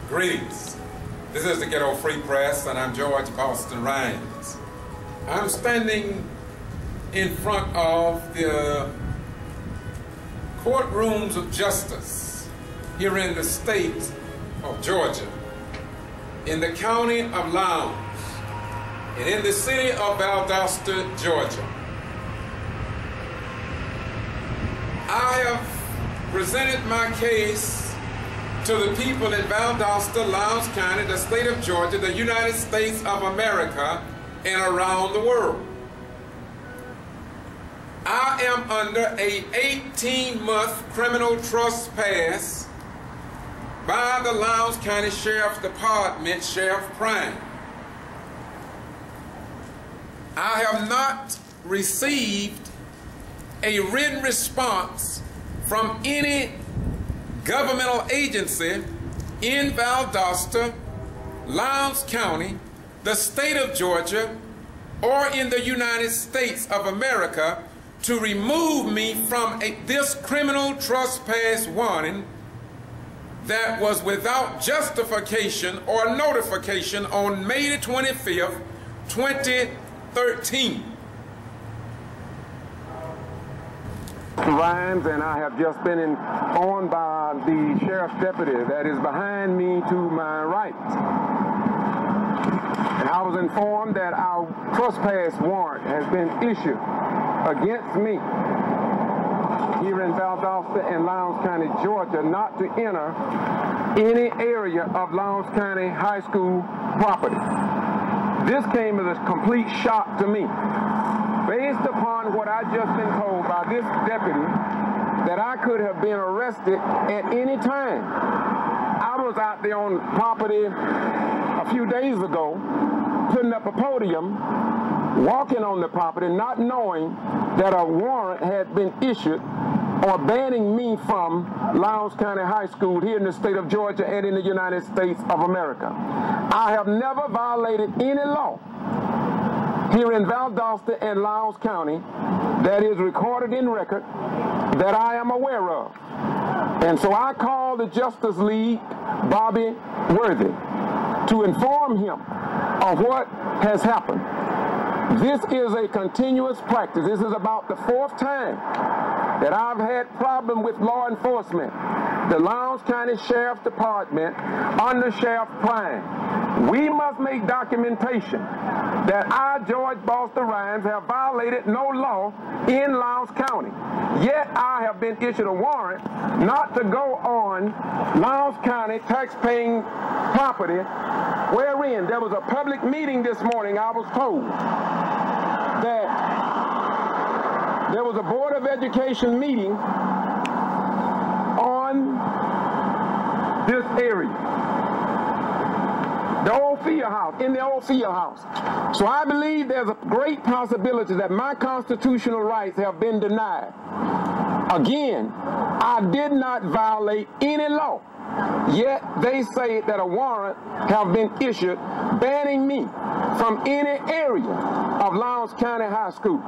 Greetings. This is the Ghetto Free Press, and I'm George Boston Rhymes. I'm standing in front of the courtrooms of justice here in the state of Georgia, in the county of Lowndes, and in the city of Valdosta, Georgia. I have presented my case to the people in Valdosta, Lowndes County, the state of Georgia, the United States of America, and around the world. I am under a 18-month criminal trespass by the Lowndes County Sheriff's Department, Sheriff Prime. I have not received a written response from any governmental agency in Valdosta, Lowndes County, the state of Georgia, or in the United States of America to remove me from this criminal trespass warning that was without justification or notification on May the 25th, 2013. Rhymes, and I have just been informed by the sheriff's deputy that is behind me to my right. And I was informed that our trespass warrant has been issued against me here in Valdosta and Lowndes County, Georgia, not to enter any area of Lowndes County High School property. This came as a complete shock to me, based upon what I just been told by this deputy, that I could have been arrested at any time. I was out there on property a few days ago, putting up a podium, walking on the property, not knowing that a warrant had been issued or banning me from Lowndes County High School here in the state of Georgia and in the United States of America. I have never violated any law here in Valdosta and Lowndes County that is recorded in record that I am aware of. And so I called the Justice League, Bobby Worthy, to inform him of what has happened. This is a continuous practice. This is about the fourth time that I've had problem with law enforcement. The Lowndes County Sheriff's Department under Sheriff Prime. We must make documentation that I, George Boston Rhymes, have violated no law in Lowndes County. Yet I have been issued a warrant not to go on Lowndes County tax-paying property, wherein there was a public meeting this morning. I was told that there was a Board of Education meeting on this area, the old field house, in the old field house. So I believe there's a great possibility that my constitutional rights have been denied. Again, I did not violate any law, yet they say that a warrant have been issued banning me from any area of Lowndes County High School.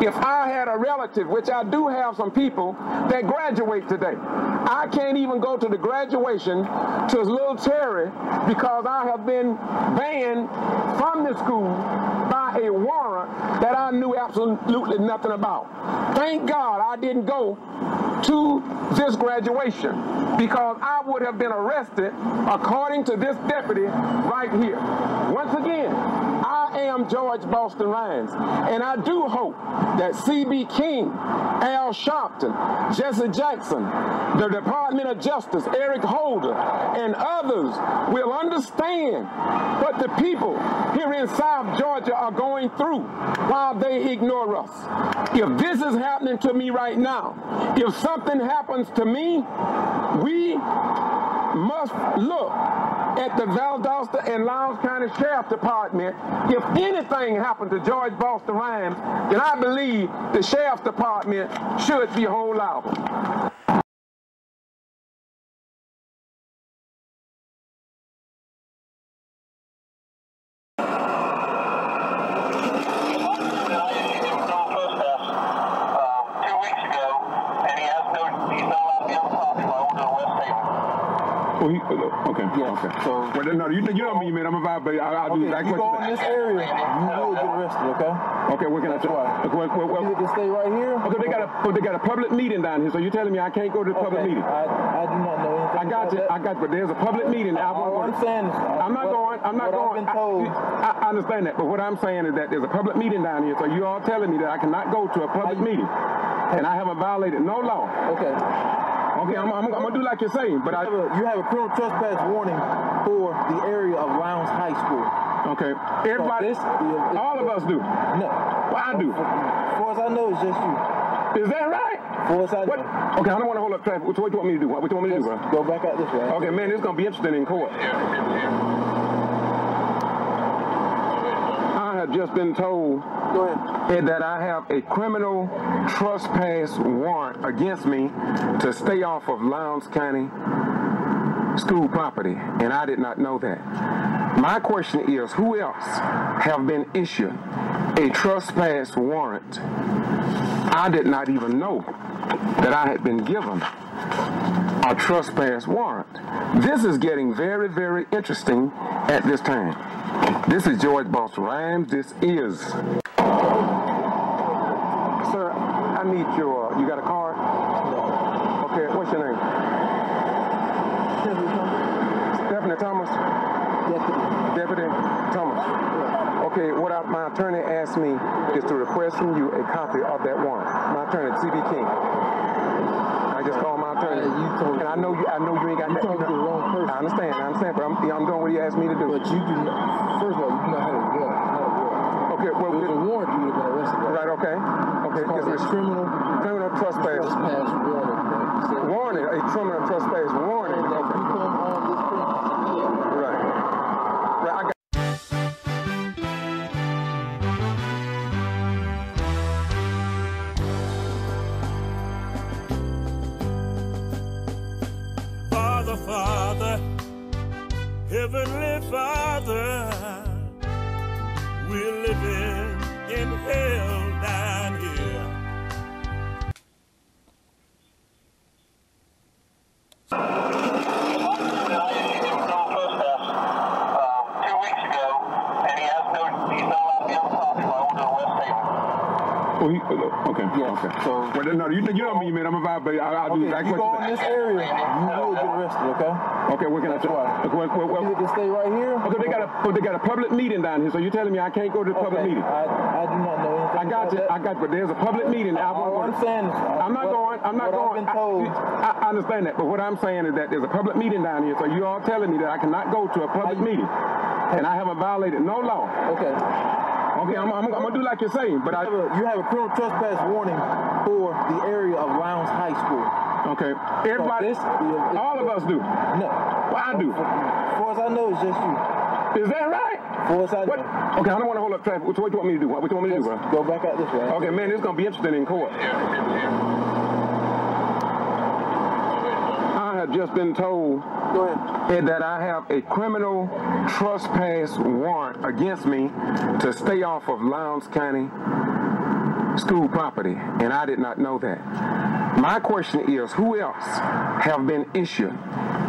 If I had a relative, which I do have some people that graduate today, I can't even go to the graduation to little Terry because I have been banned from the school by a warrant that I knew absolutely nothing about. Thank God I didn't go to this graduation because I would have been arrested according to this deputy right here. Once again, I am George Boston Rhymes, and I do hope that C.B. King, Al Sharpton, Jesse Jackson, the Department of Justice, Eric Holder, and others will understand what the people here in South Georgia are going through while they ignore us. If this is happening to me right now, if something happens to me, we must look at the Valdosta and Lowndes County Sheriff's Department. If anything happened to George Boston Rhymes, then I believe the Sheriff's Department should be whole liable. Oh, okay. Yeah. Okay. So, well, no, you know me, man. I'm a vibe, but I'll do exactly what you go in this area, you will get arrested, okay? Okay, what can I tell? You can stay right here. Okay, they got a public meeting down here, so you're telling me I can't go to the public meeting? I do not know anything. I got you, but there's a public meeting. All I'm saying is, I'm not going. I've been told. I understand that, but what I'm saying is that there's a public meeting down here, so you all telling me that I cannot go to a public meeting, and I haven't violated no law. Okay. Okay, I'm gonna do like you're saying, but you have a criminal trespass warning for the area of Lowndes High School. Okay, everybody, all of us do. No, well, I do. As far as I know, it's just you. Is that right? As far as I know. Okay, I don't want to hold up traffic. What you want me to do? What you want me to do, bro? Go back out this way. Okay, man, this is gonna be interesting in court. I have just been told that I have a criminal trespass warrant against me to stay off of Lowndes County school property, and I did not know that. My question is, who else have been issued a trespass warrant? I did not even know that I had been given a trespass warrant. This is getting very, very interesting at this time. This is George Boss Rhymes. This is... Sir, I need you got a card? No. Okay, what's your name? Stephanie Thomas? Deputy Thomas. Yeah. Okay, my attorney asked me is to request from you a copy of that warrant. My attorney, G.B. King. I just called my attorney. And I know you ain't got that. You talking to the wrong person. I understand, but I'm doing what he asked me to do. But you do not, first of all, you do not have a warrant. Okay, well, there's a warrant, you would have been arrested. Right, okay. Okay, it's criminal trespass. Warning, a criminal trespass warning. And if you come on this premises, right, I got. Father, Heavenly Father, we're living in hell down here. Okay. Yeah. Okay. So, well, no, you know me, man. I'm a vibe, but I'll do exactly. You go in this area, you will get arrested. Okay. Okay, what can I tell? You can stay right here. Okay, they got a public meeting down here, so you're telling me I can't go to the public meeting? I do not know anything. I got you, but there's a public meeting. All I'm saying is, I'm not going. I've been told. I understand that, but what I'm saying is that there's a public meeting down here, so you all telling me that I cannot go to a public meeting, and I haven't violated no law. Okay. Okay, I'm gonna do like you're saying, but you have a criminal trespass warning for the area of Lowndes High School. Okay, everybody, all of us do. No, well, I do. As far as I know, it's just you. Is that right? As far as I know. Okay, I don't want to hold up traffic. What you want me to do? What you want me to do, bro? Go back out this way. Okay, man, this is gonna be interesting in court. I have just been told that I have a criminal trespass warrant against me to stay off of Lowndes County school property, and I did not know that. My question is, who else have been issued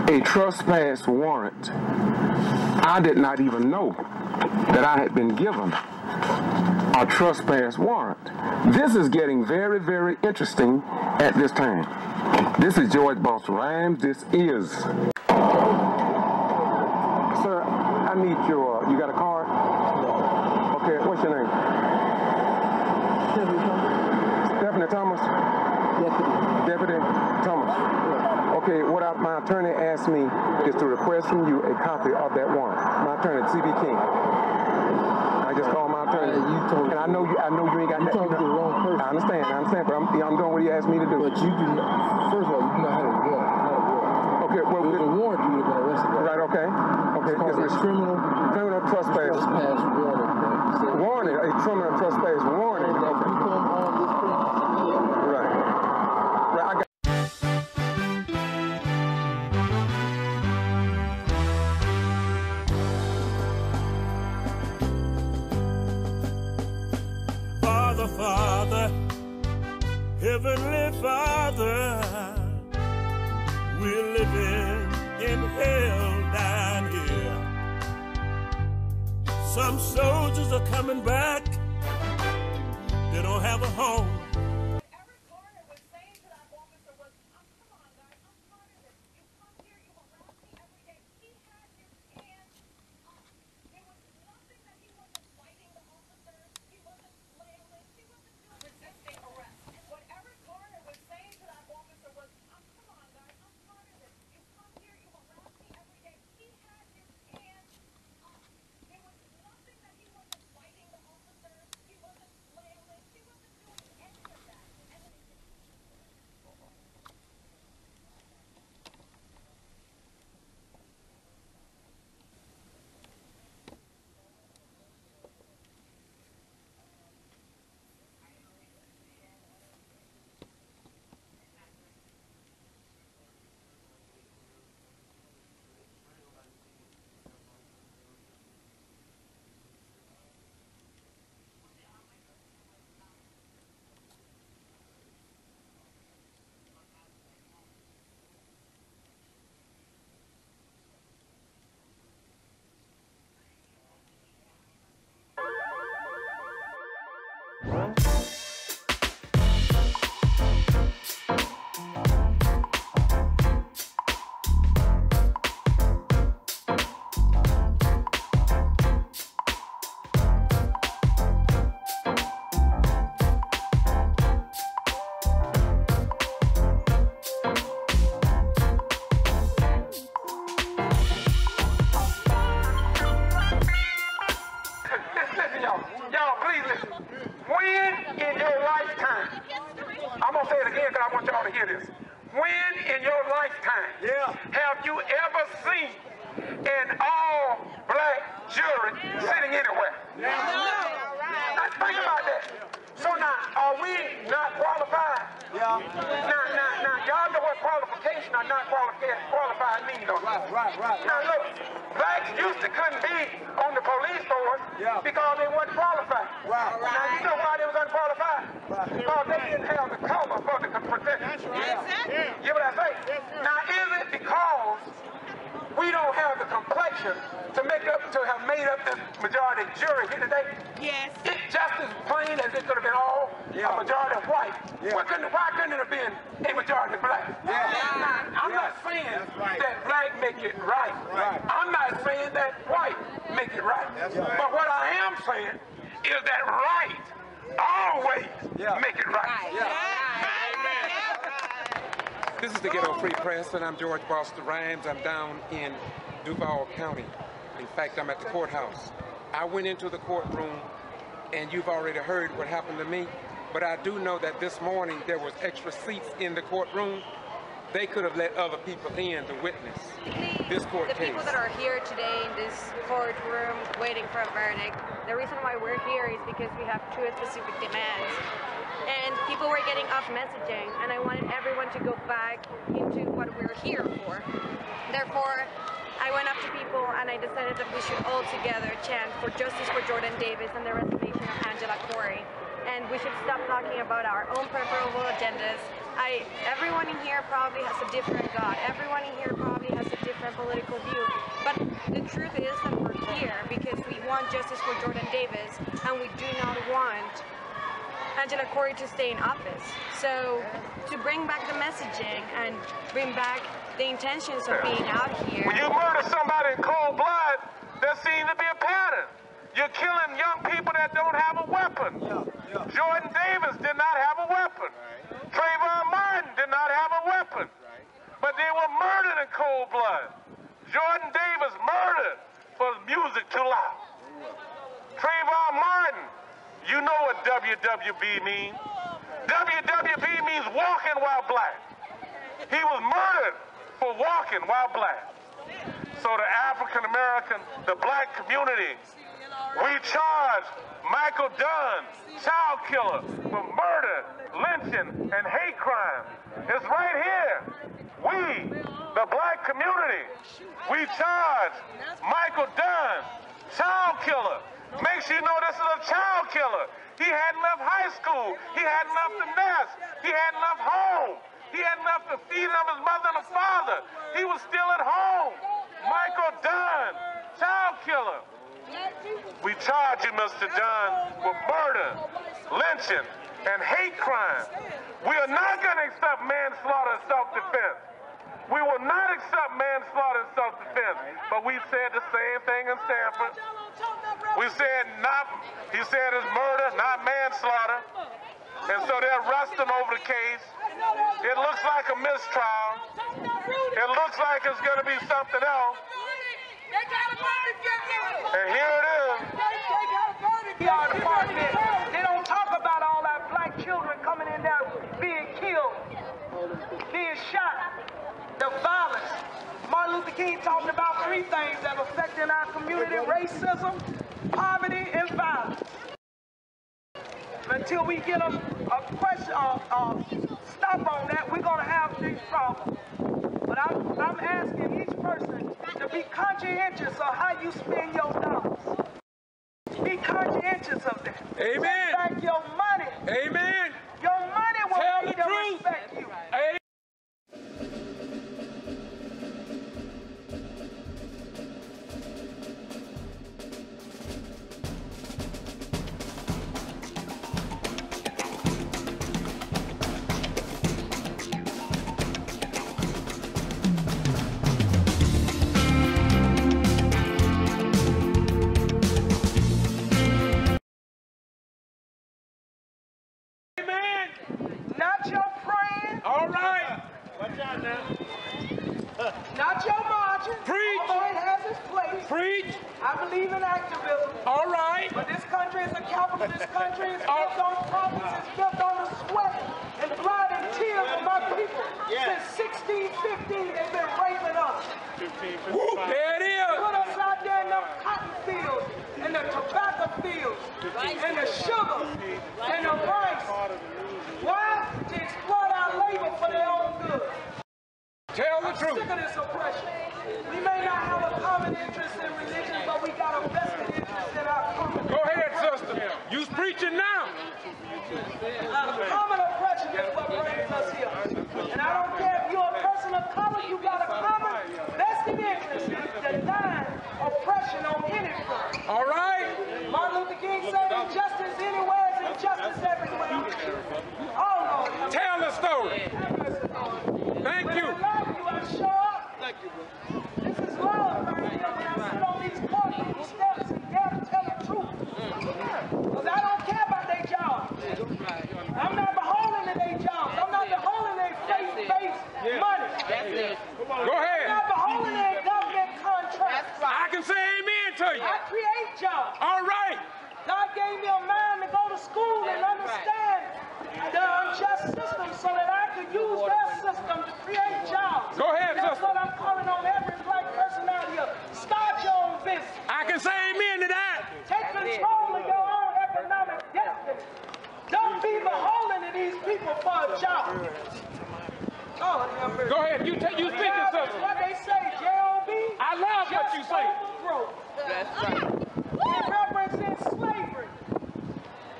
a trespass warrant? I did not even know that I had been given a trespass warrant. This is getting very, very interesting at this time. This is George Boss Rhymes. This is... Sir, I need you got a card? No. Okay, what's your name? Stephanie Thomas? Deputy Thomas. Okay, my attorney asked me is to request from you a copy of that warrant. My attorney, G.B. King. I just called my attorney. And I know you ain't got that. You talking to the wrong person. I understand, but I'm doing what he asked me to do. But you do not, first of all, you do not have a warrant. Okay, well, there's a warrant, you would have been arrested. Right, okay. It's criminal trespass. Warning, a criminal trespass warning. And if you come on this premises, right, I got. Father, Heavenly Father, we're living in in hell down here. Some soldiers are coming back. They don't have a home. Y'all, please listen. When in your lifetime, I'm going to say it again because I want y'all to hear this. When in your lifetime have you ever seen an all-black jury sitting anywhere? Now, think about that. So now, are we not qualified? Now, y'all know what qualification or not qualified means, though. Right. Now, look, blacks used to couldn't be on the police force because they weren't qualified. Now, you know why they was unqualified? Because they didn't have the color for the protection. You hear what I say? Now, is it because we don't have the complexion to have made up this majority jury here today? Yes. It's just as plain as it could have been all a majority of white. Why couldn't it have been a majority black? Now, I'm not saying that black make it right. I'm not saying that white make it right. But what I am saying is that right always make it right. This is the Ghetto Free Press, and I'm George Boston Rhymes. I'm down in Duval County. In fact, I'm at the courthouse. I went into the courtroom, and you've already heard what happened to me, but I do know that this morning there was extra seats in the courtroom. They could have let other people in to witness this court case. The people that are here today in this courtroom waiting for a verdict, the reason why we're here is because we have two specific demands. And people were getting off messaging, and I wanted everyone to go back into what we're here for. Therefore, I went up to people and I decided that we should all together chant for justice for Jordan Davis and the resignation of Angela Corey. And we should stop talking about our own preferable agendas. Everyone in here probably has a different God. Everyone in here probably has a different political view. But the truth is that we're here because we want justice for Jordan Davis, and we do not want Angela Corey to stay in office. So to bring back the messaging and bring back the intentions of being out here. When you murder somebody in cold blood, there seems to be a pattern. You're killing young people that don't have a weapon. Jordan Davis did not have a weapon. Trayvon Martin did not have a weapon. But they were murdered in cold blood. Jordan Davis murdered for music too loud. Trayvon Martin, you know what WWB means. WWB means walking while black. He was murdered for walking while black. So the African American, the black community, we charge Michael Dunn, child killer, for murder, lynching, and hate crime. It's right here. We, the black community, we charge Michael Dunn, child killer. Make sure you know this is a child killer. He hadn't left high school. He hadn't left the nest. He hadn't left home. He had enough to feed him, his mother and his father. He was still at home. Michael Dunn, child killer. We charge you, Mr. Dunn, with murder, lynching, and hate crime. We are not going to accept manslaughter and self-defense. We will not accept manslaughter and self-defense. But we said the same thing in Stanford. We said he said it's murder, not manslaughter. And so they're arresting over the case. It looks like a mistrial. It looks like it's going to be something else. And here it is. They don't talk about all our black children coming in there being killed, being shot, the violence. Martin Luther King talked about 3 things that are affecting our community: racism, poverty, and violence. Until we get a stop on that, we're going to have these problems. But I'm asking each person to be conscientious of how you spend your dollars. Be conscientious of that. Amen. Take back your money. Amen. Your money will Tell make the them truth. respect you. Amen. Not your praying. All right. Not your marching. Preach. Although it has its place. Preach. I believe in activism. All right. But this country is a capitalist country. It's built on profits. It's built on the sweat and blood and tears of my people. Since 1615, they've been raping us. Woo, there it is. Put us out there in the cotton fields, and the tobacco fields, and the sugar, and the rice. Why? To exploit our labor for their own good. Tell the I'm truth. sick of this oppression. We may not have a common interest in religion, but we got a vested interest in our common. Go ahead, sister. You's preaching now. Common oppression is what brings us here. And I don't care if you're a person of color, you got a common vested interest in denying oppression on any front. All right. Martin Luther King said injustice anywhere is injustice everywhere. Oh, Lord. Tell the story. Thank you. I love you, I show up. Thank you, bro. This is love right here when I sit on these courtroom steps and dare to tell the truth. Because I don't care about their jobs. I'm not beholden to their jobs. I'm not beholden to their faith-based money. Go ahead. I'm not beholden to their government contracts. I can say amen to you. I create jobs. All right. God gave me a mind to go to school and understand the unjust system so that I could use their system to create jobs. Go ahead, That's sister. what I'm calling on every black person out here. Start your own business. I can say amen to that. Take control of your own economic destiny. Don't be beholden to these people for a job. Oh, Go ahead. You speak to sister. what they say, J.O.B. I love what you say. That's right. It represents slavery.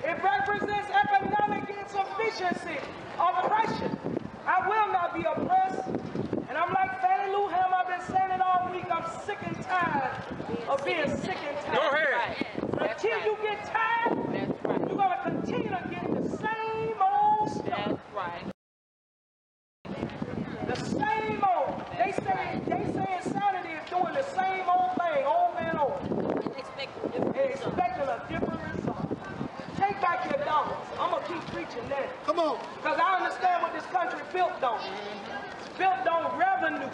It represents economic insufficiency, oppression. I will not be oppressed. And I'm like Fannie Lou Ham, I've been saying it all week. I'm sick and tired of being sick and tired. Go ahead. Until you get tired, you're going to continue to get the same old stuff. The same old. They say insanity is doing the same old thing over and over. And expecting a different result. Take back your dollars. I'm going to keep preaching that. Come on. Because I understand what this country built on. It's built on revenue.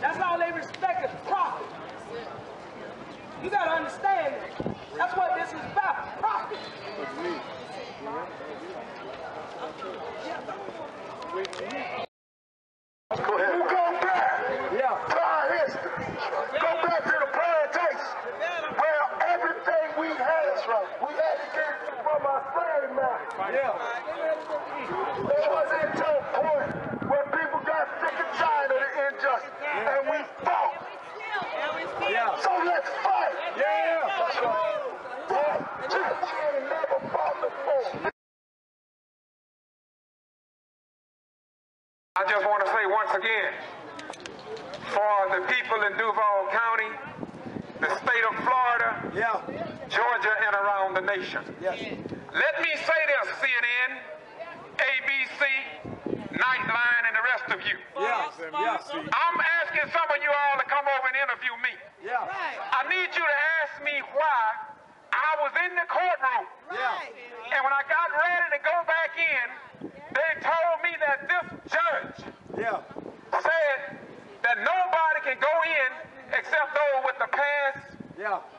That's all they respect is profit. You got to understand that. That's what this is about, profit. Go ahead. You go back to our history. Go back to the plantation where everything we had is right. We had to get it from our slave masters. It wasn't until a point where people got sick and tired of the injustice, and we fought. So let's fight. That's right. Church ain't never fought before. I just want to say once again, for the people in Duval County, the state of Florida, Georgia, and around the nation. Let me say this, CNN, ABC, Nightline, and the rest of you. I'm asking some of you all to come over and interview me. I need you to ask me why I was in the courtroom. And when I got ready to go back in, they told me that this judge said that nobody can go in except those with the pass.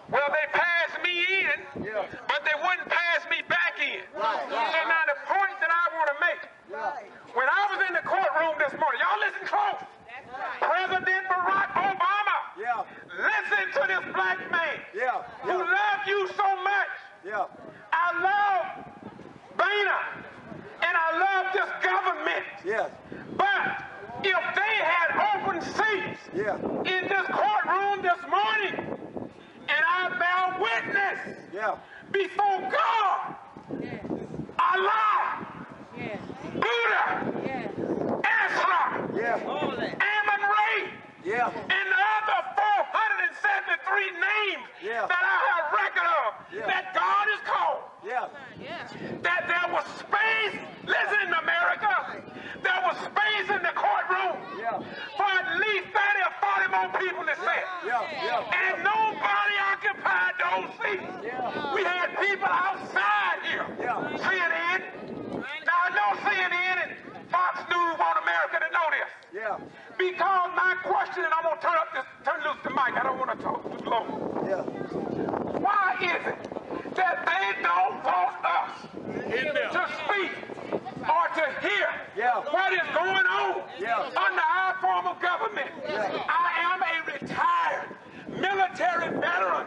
Well, they passed me in, but they wouldn't pass me back in. And now the point that I want to make, when I was in the courtroom this morning, y'all listen close. President Barack Obama, listen to this black man who loved you so much. I love Boehner, and I love this government. But if they had open seats in this courtroom this morning, and I bear witness before God, Allah, Buddha, Islam, Ammon Ray, and the other 473 names that I have record of that God is called. That there was space, listen America, there was space in the courtroom for at least 30 or 40 more people to sit. And nobody occupied those seats. We had people outside here. CNN. Now I know CNN and Fox News want America to know this. Because my question, and I'm going to turn loose the mic, I don't want to talk too slow. Why is it that they don't want us to speak or to hear what is going on under our form of government? I am a retired military veteran.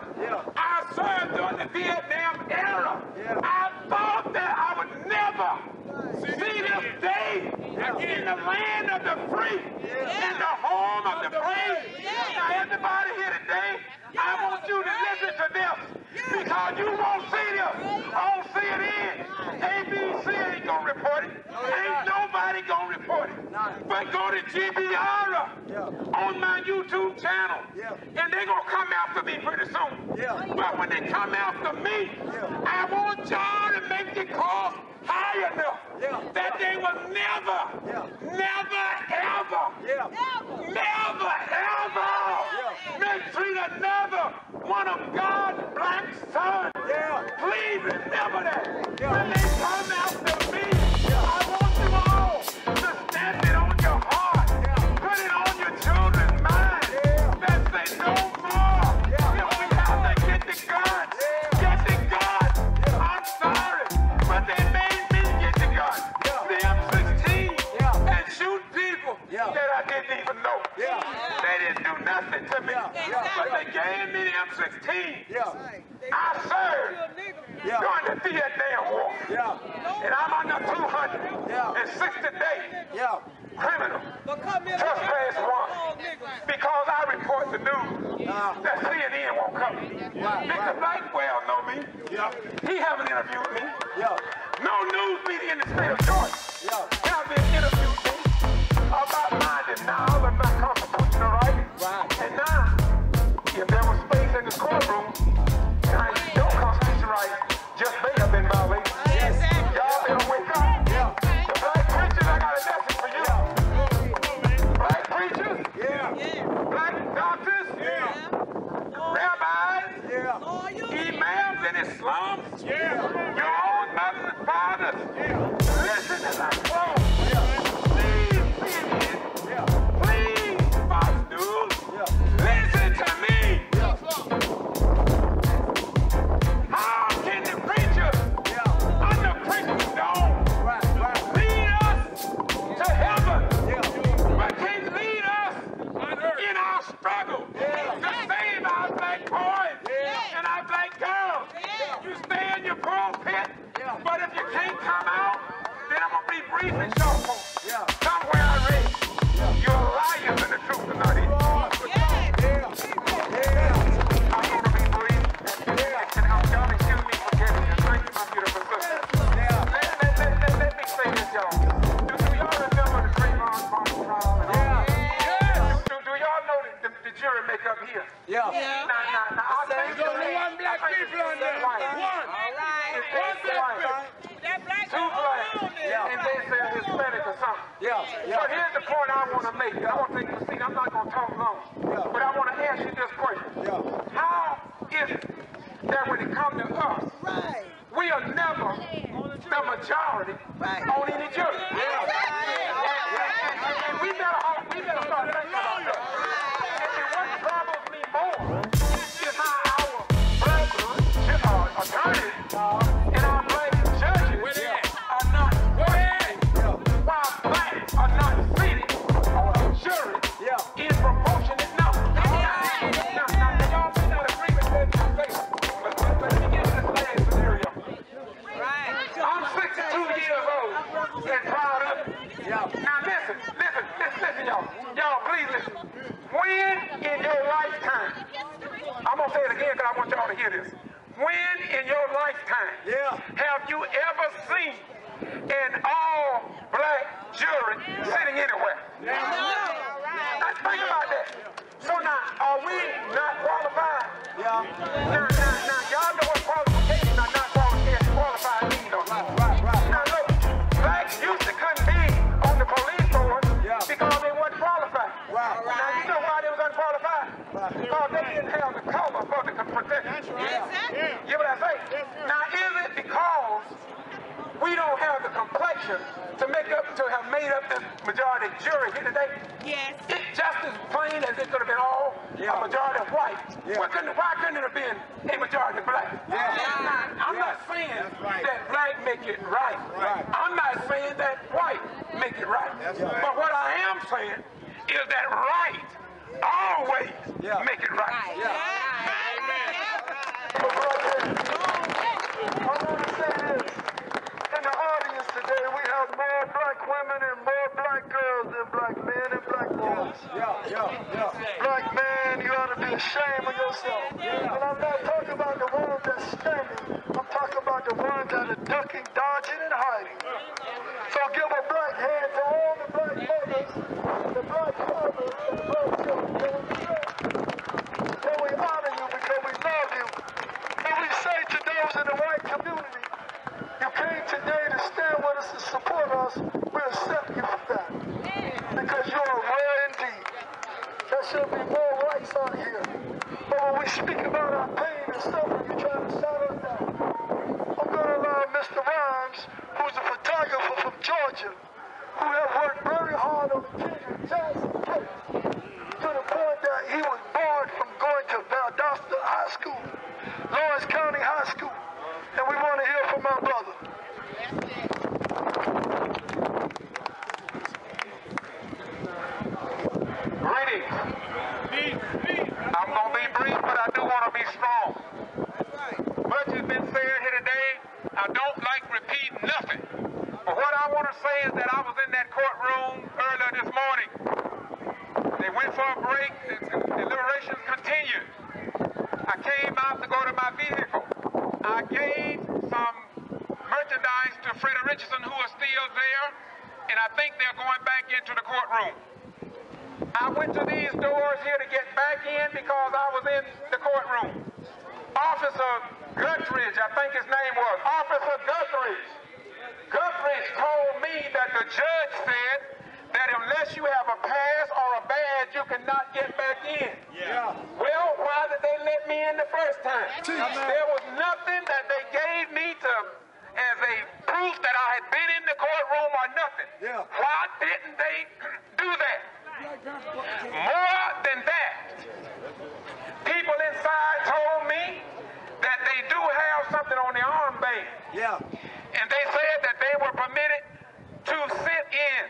I served during the Vietnam era. I thought that I would never see this day in the land of the free, in the home of the brave. Now everybody here today, I want you to listen to this, because you won't see this on CNN. ABC ain't gonna report it. Ain't nobody gonna report it. But go to G.B.R. on my YouTube channel, and they're gonna come after me pretty soon. But when they come after me, I want y'all to make the cross high enough that they will never, mistreat another one of God's black sons. Please remember that. When they come after me, I want you all to stamp it on your heart, put it on your children's mind, that say no more. If we have to get the gun, I'm sorry, but they made me get the gun, the M16, and shoot people that I didn't even know. They didn't do nothing to me, but they gave me the M16. I served during the Vietnam War, and I'm under 260 days criminal trespass warrant, because I report the news that CNN won't cover. Mr. Blackwell know me. He haven't interviewed me. No news media in the state of Georgia haven't interviewed me about my denial of my constitutional rights. And now, if there was space in the courtroom, your constitutional rights just may have been violated. Y'all better wake up. The black preachers, I got a message for you. Black preachers, black doctors, rabbis, imams in Islam, your own mothers and fathers. Listen as I close. Please, please, Fox News, listen to me. How can the preachers under Christian dome lead us to heaven, but can't lead us in our struggle to save our black boys and our black girls? You stay in your pulpit, but if you can't come out, then I'm going to be brief and short. Somewhere I read, you're liars and the truth is not in you. I'm going to be brief, and y'all excuse me for getting you. Thank you, my beautiful sister. Let me say this, y'all. Do y'all remember the Trayvon here. Yeah. Now, I'll tell you one black people on there. One. It's two black. And they say Hispanic or something. So here's the point I want to make. I want to take the seat. I'm not going to talk long. But I want to ask you this question. How is it that when it comes to us, we are never the majority on any jury? And we better start thinking about that. And what troubles me more is how our black attorneys and our black judges are not working while blacks are not seated on the jury in proportionate numbers. Now, y'all may not agree with that conversation, but let me get to this last scenario. I'm 62 years old and proud of it. Now listen, y'all. Y'all, please listen. When in your lifetime, I'm going to say it again because I want y'all to hear this. When in your lifetime have you ever seen an all-black jury sitting anywhere? Now, think about that. So now, are we not qualified? Now, y'all know what qualification or not qualified mean, though. Now, look, blacks used to couldn't be on the police force because they weren't qualified. Now, you know why they was unqualified? Because they didn't have the color for the protection. You know what I say? Now, is it because we don't have the complexion to have made up this majority jury here today? Yes. It's just as plain as it could have been all a majority of white. Why couldn't it have been a majority black? Now, I'm not saying that black make it right. I'm not saying that white make it right. But what I am saying is that right always make it right. I want to say this. In the audience today, we have more black women and more black girls than black men and black boys. Black man, you ought to be ashamed of yourself. And I'm not talking about the ones that's standing. I'm talking about the ones that are ducking, dodging, and hiding. So give a black hand to all the black mothers, the black fathers, and the black children. So we honor you because we love you. And we say to those in the white community, you came today to stand with us and support us. We accept you for that. Because you are rare indeed. There should be more rights out here. But when we speak about our pain and suffering, you're trying to shut us down. I'm going to allow Mr. Rhymes, who's a photographer from Georgia, who has worked very hard on the Kendrick Johnson case, to the point that he was barred from going to Valdosta High School, Lawrence County High School. And we want to hear from our brother. Greetings. I'm going to be brief, but I do want to be strong. Much has been said here today. I don't like repeating nothing. But what I want to say is that I was in that courtroom earlier this morning. They went for a break. The deliberations continued. I came out to go to my vehicle. I gave some merchandise to Freddie Richardson, who is still there, and I think they're going back into the courtroom. I went to these doors here to get back in because I was in the courtroom. Officer Guthridge, I think his name was, Officer Guthridge. Guthridge told me that the judge said that unless you have a pass or a badge, you cannot get back in. Well, why did they let me in the first time? There was nothing that they gave me as a proof that I had been in the courtroom or nothing. Why didn't they do that? More than that, people inside told me that they do have something on their armband. And they said that they were permitted to sit in.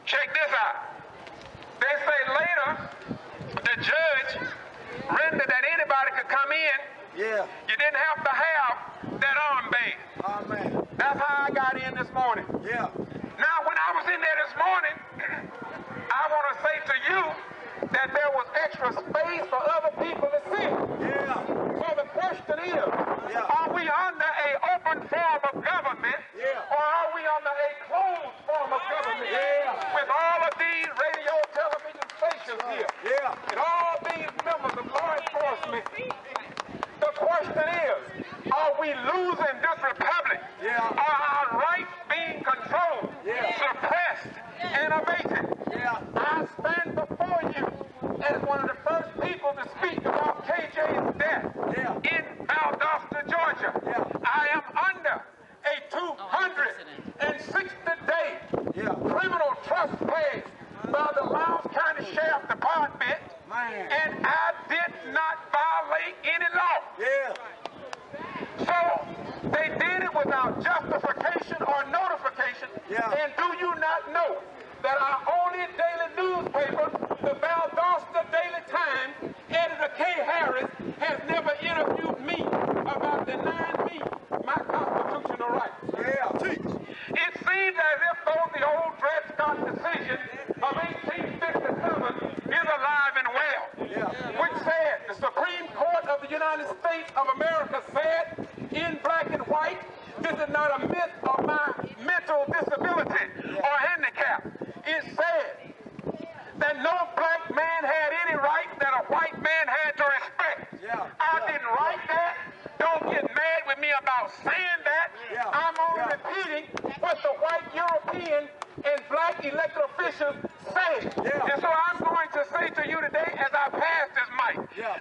Check this out. They say later, the judge rendered that anybody could come in. You didn't have to have that armband. That's how I got in this morning. Now, when I was in there this morning, I want to say to you that there was extra space for other people to sit. So the question is, are we under an open form of government, or are we under a closed form of government? With all of these radio, television stations here, and all these members And do you not know that our only daily newspaper, the Valdosta Daily Times, editor Kay Harris, has never interviewed me about denying me my constitutional rights? It seems as if though the old Dred Scott decision of 1857 is alive and well, which said, the Supreme Court of the United States of America said, in black and white, this is not a myth of my mental disability or handicap. It said that no black man had any rights that a white man had to respect. I didn't write that. Don't get mad with me about saying that. I'm only repeating what the white European and black elected officials say. And so I'm going to say to you today as I pass this mic,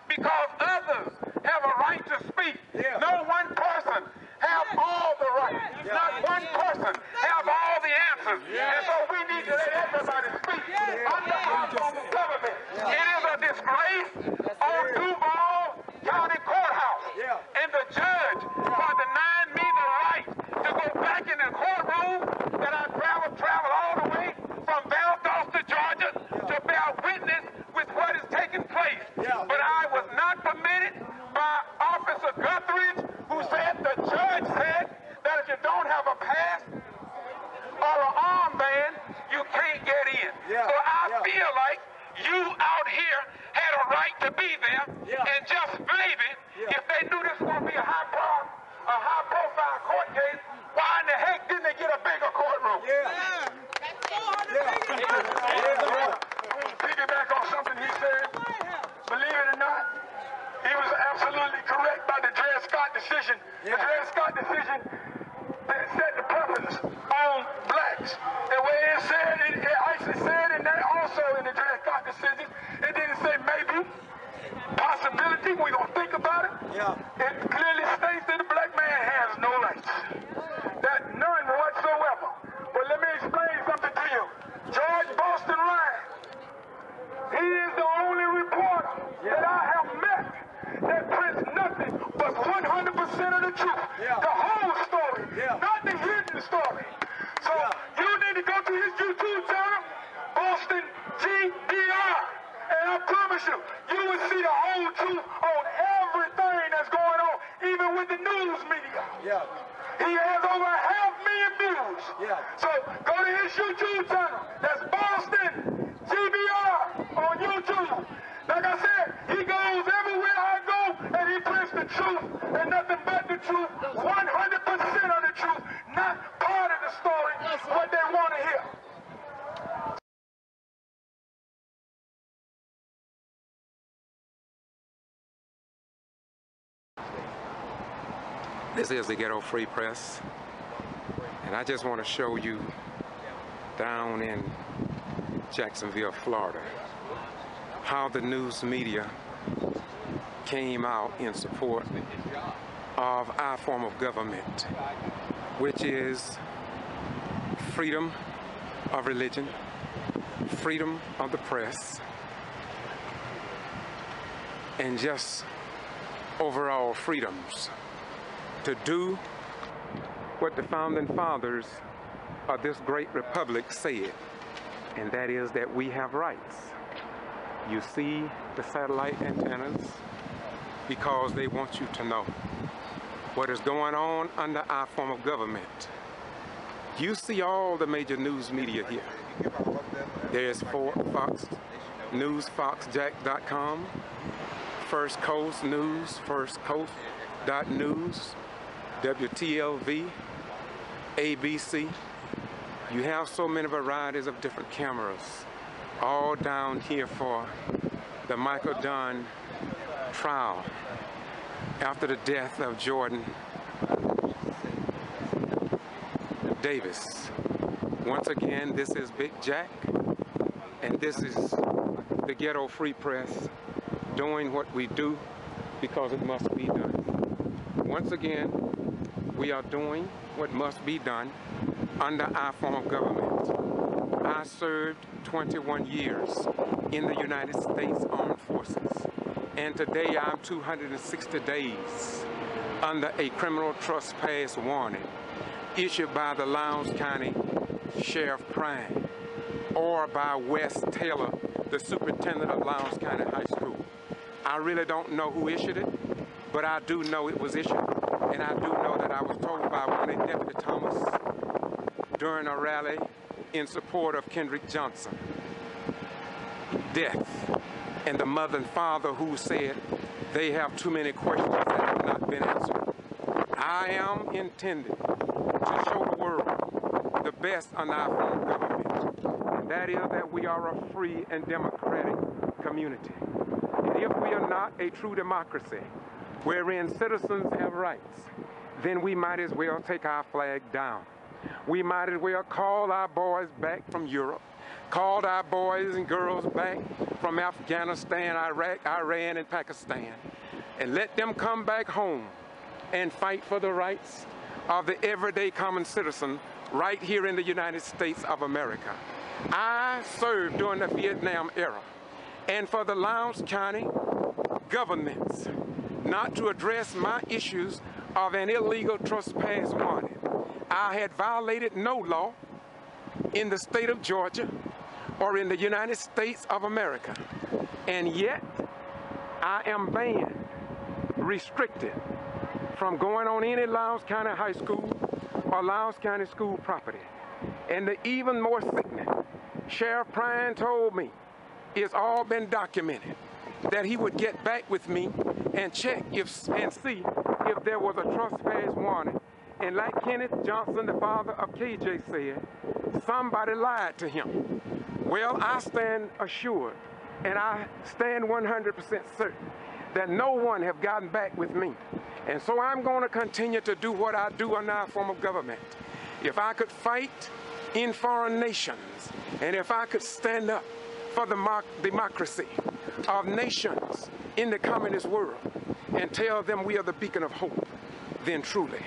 because others have a right to speak. No one person have all the rights. Not one person have all the answers. And so we need to let everybody speak under our form of government. It is a disgrace on Duval County Courthouse. And the judge for denying me the right to go back in the courtroom that I traveled all the way from Valdosta, Georgia to bear witness with what is taking place. But I was not permitted by Officer Guthridge, who said the judge said that if you don't have a pass or an armband, you can't get in. So I feel like you out here had a right to be there, and just maybe, if they knew this was going to be a high-profile court case, why in the heck didn't they get a bigger courtroom? Piggyback on something he said, believe it or not, he was absolutely correct by the Dred Scott decision. The Dred Scott decision that set the preference on blacks. The way it said, it actually said in that also in the Dred Scott decision, it didn't say maybe, possibility, we're going to think about it. It clearly states that the black man has no rights. That none whatsoever. But let me explain something to you. George Boston Ryan, he is the only reporter that I have met that prints nothing but 100% of the truth. The whole story, not the hidden story. So you need to go to his YouTube channel, Boston G.B.R. And I promise you, you will see the whole truth on everything that's going on, even with the news media. He has over 500,000 views. So go to his YouTube channel. That's Boston G.B.R. on YouTube. Like I said, he goes everywhere I go, and he presents the truth, and nothing but the truth, 100% of the truth, not part of the story, what they want to hear. This is the Ghetto Free Press, and I just want to show you down in Jacksonville, Florida, how the news media came out in support of our form of government, which is freedom of religion, freedom of the press, and just overall freedoms to do what the founding fathers of this great republic said, and that is that we have rights. You see the satellite antennas because they want you to know what is going on under our form of government. You see all the major news media here. There's Fox News, FoxJack.com, First Coast News, FirstCoast.news, WTLV, ABC. You have so many varieties of different cameras, all down here for the Michael Dunn trial after the death of Jordan Davis. Once again, this is Big Jack, and this is the Ghetto Free Press doing what we do because it must be done. Once again, we are doing what must be done under our form of government. I served 21 years in the United States Armed Forces, and today I'm 260 days under a criminal trespass warning issued by the Lowndes County Sheriff Prime or by Wes Taylor, the superintendent of Lowndes County High School. I really don't know who issued it, but I do know it was issued. And I do know that I was told by one Deputy Thomas during a rally in support of Kendrick Johnson. Death. And the mother and father who said they have too many questions that have not been answered. I am intended to show the world the best on our form of government. And that is that we are a free and democratic community. And if we are not a true democracy, wherein citizens have rights, then we might as well take our flag down. We might as well call our boys back from Europe, call our boys and girls back from Afghanistan, Iraq, Iran, and Pakistan, and let them come back home and fight for the rights of the everyday common citizen right here in the United States of America. I served during the Vietnam era, and for the Lowndes County governments not to address my issues of an illegal trespass warning. I had violated no law in the state of Georgia or in the United States of America, and yet I am banned, restricted from going on any Lowndes County High School or Lowndes County school property. And the even more sickening, Sheriff Prine told me, it's all been documented, that he would get back with me and check and see if there was a trespass warning. And like Kenneth Johnson, the father of KJ, said, somebody lied to him. Well, I stand assured, and I stand 100% certain that no one have gotten back with me. And so I'm going to continue to do what I do in our form of government. If I could fight in foreign nations, and if I could stand up for the democracy of nations in the communist world and tell them we are the beacon of hope, then truly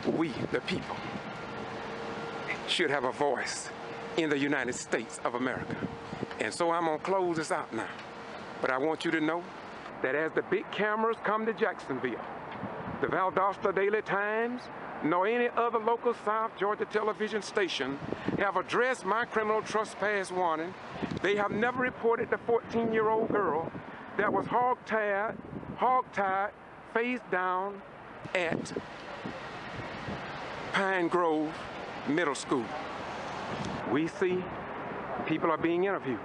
we, the people, should have a voice in the United States of America. And so I'm going to close this out now. But I want you to know that as the big cameras come to Jacksonville, the Valdosta Daily Times, nor any other local South Georgia television station have addressed my criminal trespass warning. They have never reported the 14-year-old girl that was hog-tied, face down at Pine Grove Middle School. We see people are being interviewed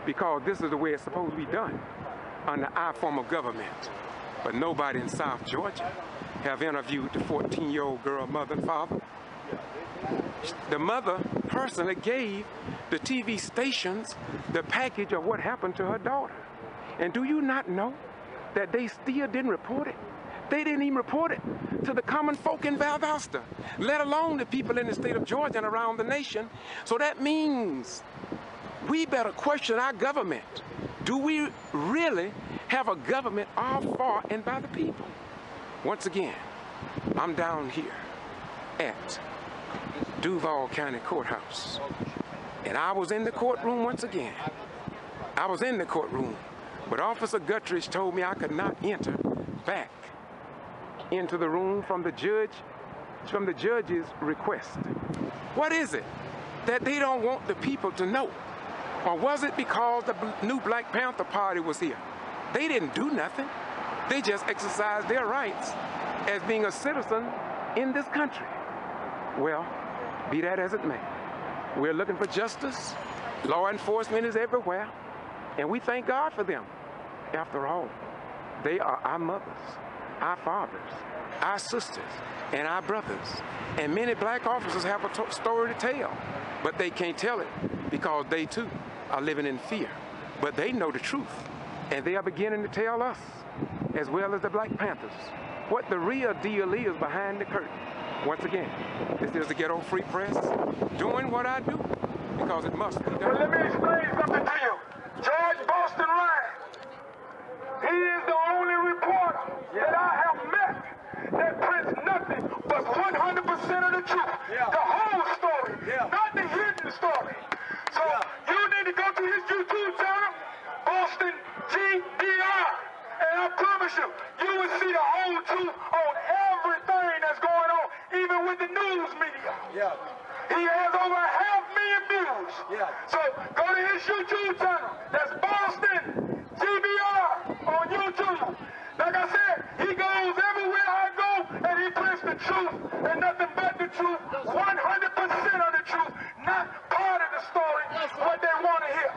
because this is the way it's supposed to be done under our form of government. But nobody in South Georgia have interviewed the 14-year-old girl mother and father. The mother personally gave the TV stations the package of what happened to her daughter. And do you not know that they still didn't report it? They didn't even report it to the common folk in Valdosta, let alone the people in the state of Georgia and around the nation. So that means we better question our government. Do we really have a government all for and by the people? Once again, I'm down here at Duval County Courthouse. And I was in the courtroom once again. I was in the courtroom, but Officer Guttridge told me I could not enter back into the room from the judge's request. What is it that they don't want the people to know? Or was it because the new Black Panther Party was here? They didn't do nothing. They just exercised their rights as being a citizen in this country. Well, be that as it may, we're looking for justice. Law enforcement is everywhere, and we thank God for them. After all, they are our mothers, our fathers, our sisters, and our brothers. And many black officers have a story to tell, but they can't tell it because they too are living in fear. But they know the truth, and they are beginning to tell us, as well as the Black Panthers, what the real deal is behind the curtain. Once again, this is the Ghetto Free Press, doing what I do, because it must be done. Well, let me explain something to you. George Boston Ryan, he is the only reporter that I have met that prints nothing but 100% of the truth. The whole story, not the hidden story. So you need to go to his YouTube channel, Boston G.B.R. And I promise you, you will see the whole truth on everything that's going on, even with the news media. He has over half So go to his YouTube channel. That's Boston G.B.R. on YouTube. Like I said, he goes everywhere I go, and he puts the truth and nothing but the truth, 100% of the truth, not part of the story, what they want to hear.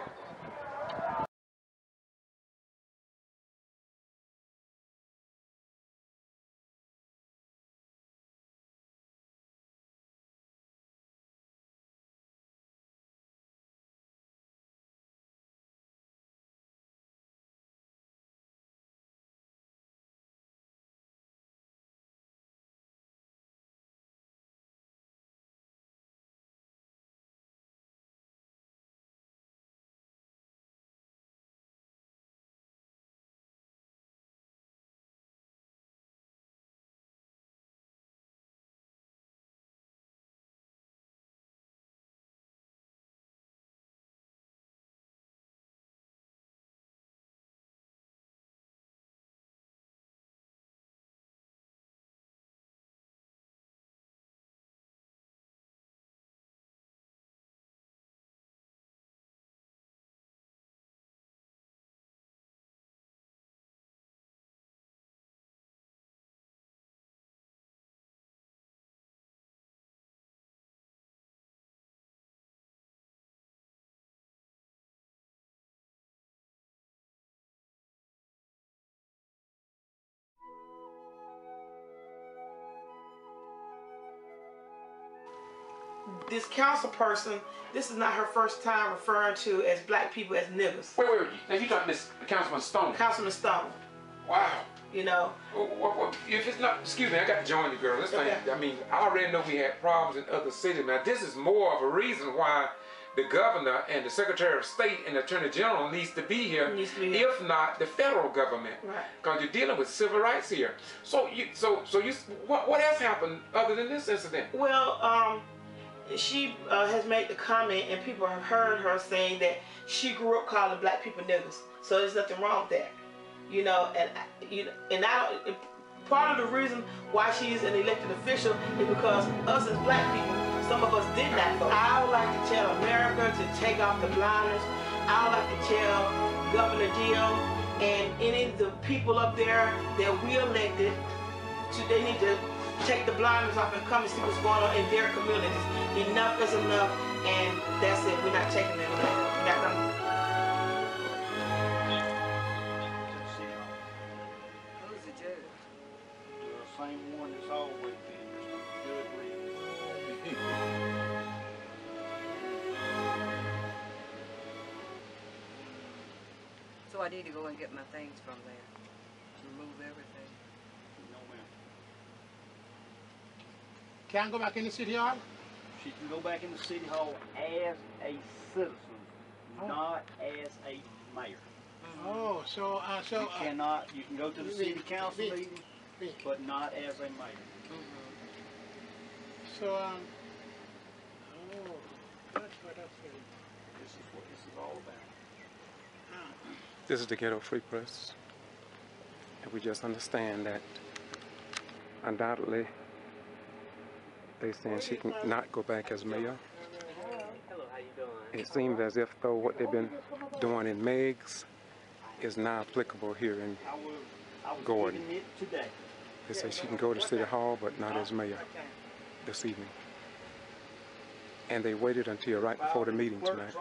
This council person, this is not her first time referring to as black people as niggas. Wait. Now you talking this Councilman Stone? Councilman Stone. Wow. You know. If it's not, excuse me, I got to join you, girl. This thing, I mean, I already know we had problems in other cities. Now this is more of a reason why the governor and the Secretary of State and the Attorney General needs to be here. If not the federal government, because you're dealing with civil rights here. So what else happened other than this incident? Well, she has made the comment, and people have heard her saying that she grew up calling black people niggas. So there's nothing wrong with that, you know. And part of the reason why she's an elected official is because us as black people, some of us did not vote. I would like to tell America to take off the blinders. I would like to tell Governor Dio and any of the people up there that we elected, they need to take the blinders off and come and see what's going on in their communities. Enough is enough, and that's it. We're not taking it away. We're not gonna. Who's the judge? The same one that's always been, Judge Reed. So I need to go and get my things from there. Remove everything. No, ma'am. Can I go back in the city hall? She can go back in the city hall as a citizen, not as a mayor. Oh, so you cannot. You can go to the city council meeting, but not as a mayor. So oh, that's what I feel. This is what this is all about. This is the Ghetto Free Press, and we just understand that undoubtedly they saying she can not go back as mayor. It seems as if though what they've been doing in Meigs is now applicable here in Gordon. They say she can go to City Hall, but not as mayor this evening. And they waited until right before the meeting tonight.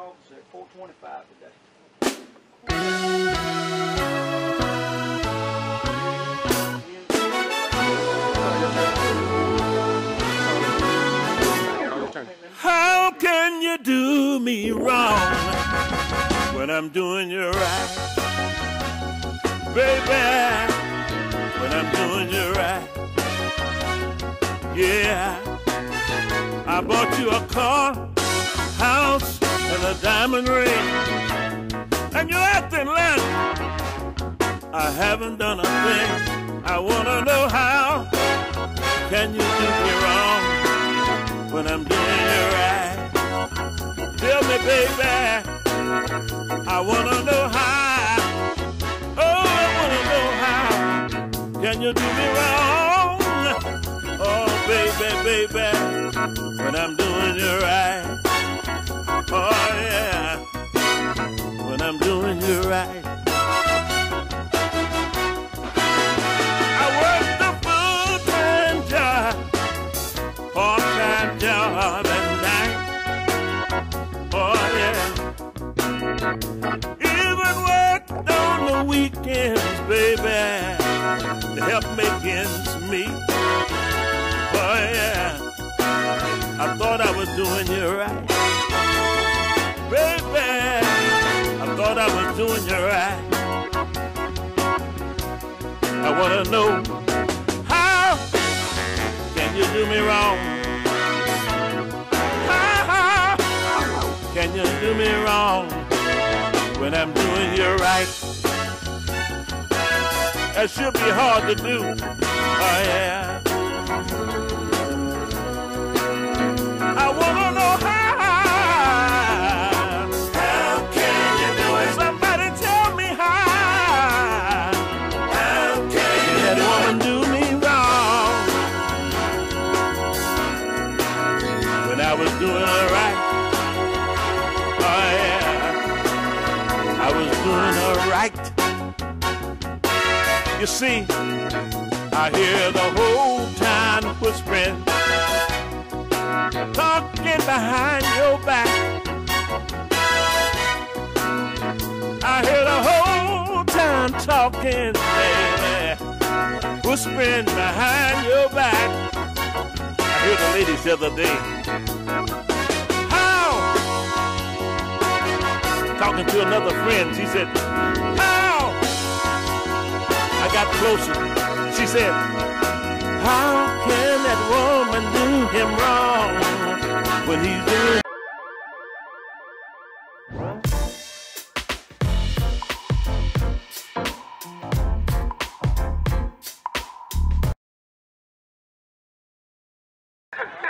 How can you do me wrong when I'm doing you right? Baby, when I'm doing you right. Yeah, I bought you a car, house, and a diamond ring, and you're acting like I haven't done a thing. I wanna know how can you do me wrong when I'm doing you right? Tell me, baby, I wanna know how. Oh, I wanna know how can you do me wrong? Oh, baby, when I'm doing you right. Oh, yeah. right. I worked a full-time job, part-time job at night. Oh yeah. Even worked on the weekends, baby, to help make ends meet. Oh yeah. I thought I was doing you right, baby. I thought I was doing you right. I wanna know, how can you do me wrong? How can you do me wrong when I'm doing you right? That should be hard to do. Oh yeah. I wanna know how can you do it? Somebody tell me how can that woman do me wrong when I was doing her right? Oh yeah, I was doing her right. You see, I hear the whole town whispering, talking behind your back. I hear the whole town talking, baby, whispering behind your back. I heard the ladies the other day, how? Talking to another friend, she said, how? I got closer, she said, how can that woman do him wrong when he's doing?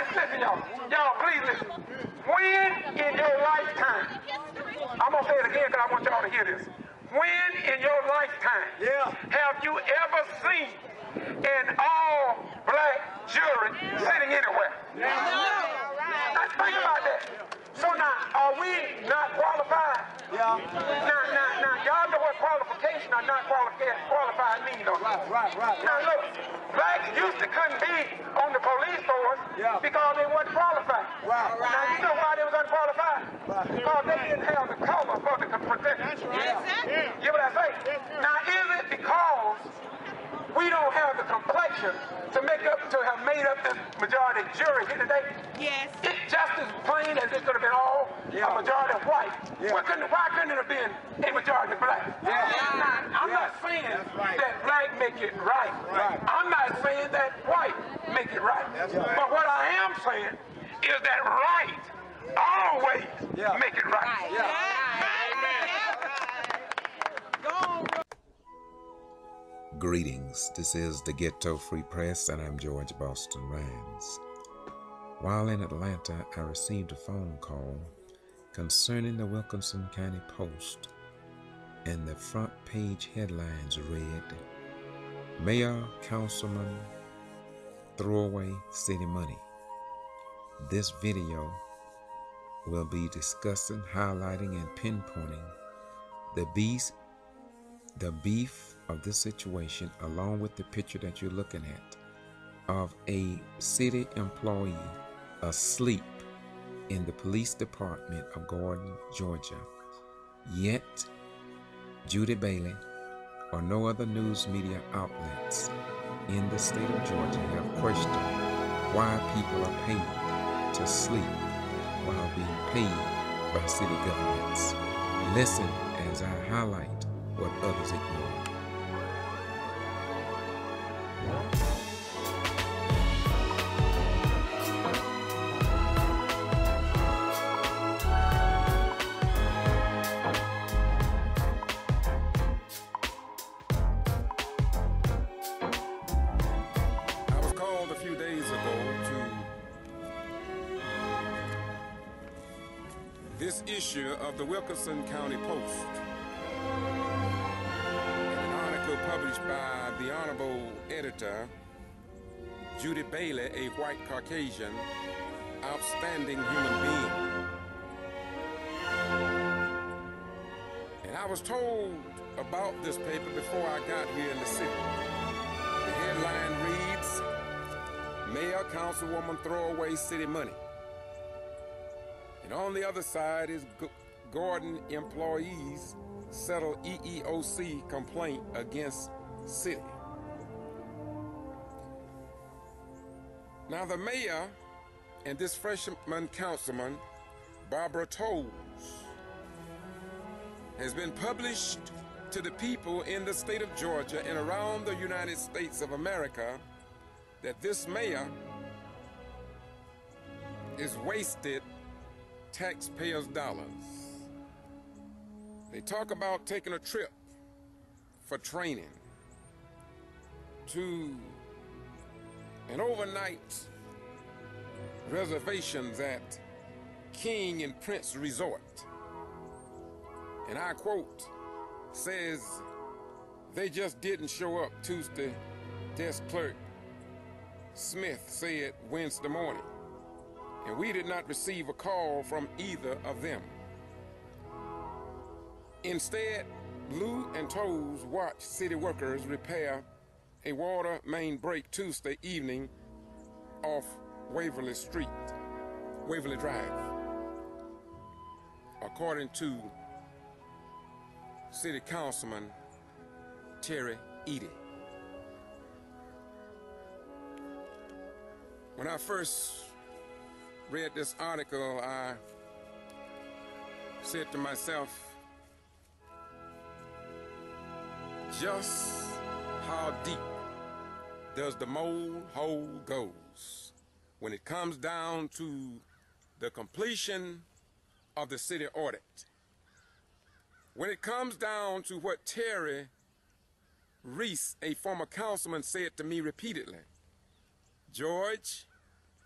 Listen, y'all. Y'all, please listen. When in your lifetime, I'm going to say it again because I want y'all to hear this. When in your lifetime have you ever seen an all-black jury sitting anywhere? Now, think about that. So now, are we not qualified? Now, y'all know what qualification or not qualified mean, though. Right. Now, look, blacks used to couldn't be on the police force because they weren't qualified. Now, you know why they was unqualified? Because they didn't have the color for the protection. You know what I say? Now, is it because we don't have the complexion to have made up this majority jury here today? Yes. It's just as plain as it could have been all a majority of white. Why couldn't it have been a majority black? Now, I'm not saying that black make it right. I'm not saying that white make it right. But what I am saying is that right always make it right. Greetings, this is the Ghetto Free Press and I'm George Boston Rhymes. While in Atlanta, I received a phone call concerning the Wilkinson County Post, and the front page headlines read, Mayor, Councilman, Throwaway City Money. This video will be discussing, highlighting, and pinpointing the beef of this situation, along with the picture that you're looking at of a city employee asleep in the police department of Gordon, Georgia. Yet, Judy Bailey or no other news media outlets in the state of Georgia have questioned why people are paid to sleep while being paid by city governments. Listen as I highlight what others ignore. I was called a few days ago to this issue of the Wilkinson County Post. An article published by the Honorable Editor Judy Bailey, a white Caucasian, outstanding human being. And I Now, I was told about this paper before I got here in the city. The headline reads, Mayor, Councilwoman throw away city money. And on the other side is Gordon employees settle EEOC complaint against city. Now, the mayor and this freshman councilman, Barbara Tolles, has been published to the people in the state of Georgia and around the United States of America that this mayor is wasted taxpayers' dollars. They talk about taking a trip for training to an overnight reservations at King and Prince Resort. And I quote, says, they just didn't show up Tuesday, desk clerk Smith said Wednesday morning, and we did not receive a call from either of them. Instead, Blue and Toes watched city workers repair a water main break Tuesday evening off Waverly Drive. According to City Councilman Terry Eady. When I first read this article, I said to myself, just how deep does the mole hole goes when it comes down to the completion of the city audit? When it comes down to what Terry Reese, a former councilman, said to me repeatedly, George,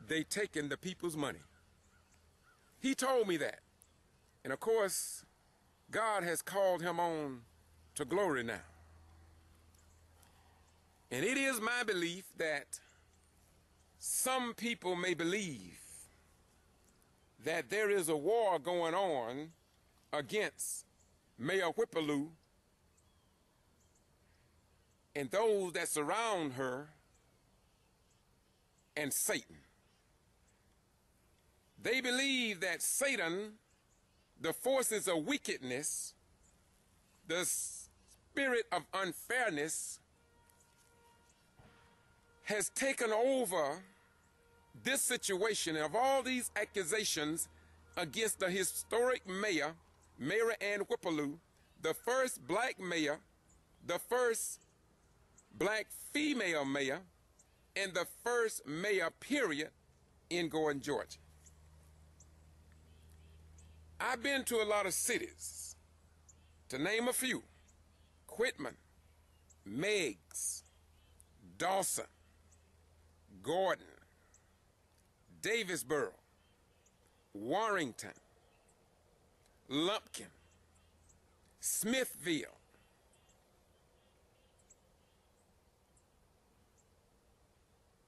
they taking the people's money. He told me that. And of course, God has called him on to glory now. And it is my belief that some people may believe that there is a war going on against Mayor Whipperloo and those that surround her and Satan. They believe that Satan, the forces of wickedness, the spirit of unfairness, has taken over this situation of all these accusations against the historic mayor, Mary Ann Whipperloo, the first black mayor, the first black female mayor, and the first mayor, period, in Gordon, Georgia. I've been to a lot of cities, to name a few: Quitman, Meigs, Dawson, Gordon, Davisboro, Warrington, Lumpkin, Smithville,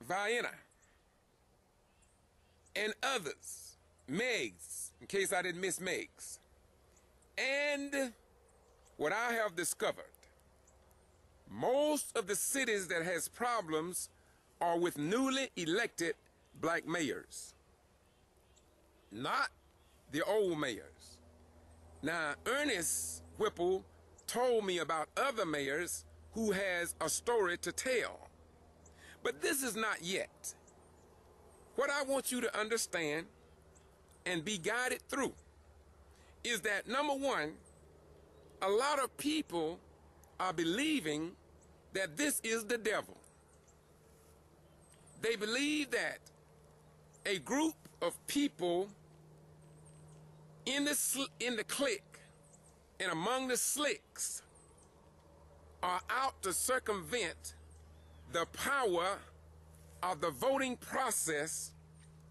Vienna, and others, Meigs, in case I didn't miss Meigs. And what I have discovered, most of the cities that has problems are with newly elected black mayors, not the old mayors. Now, Ernest Whipple told me about other mayors who has a story to tell. But this is not yet. What I want you to understand and be guided through is that, number one, a lot of people are believing that this is the devil. They believe that a group of people in the clique and among the slicks are out to circumvent the power of the voting process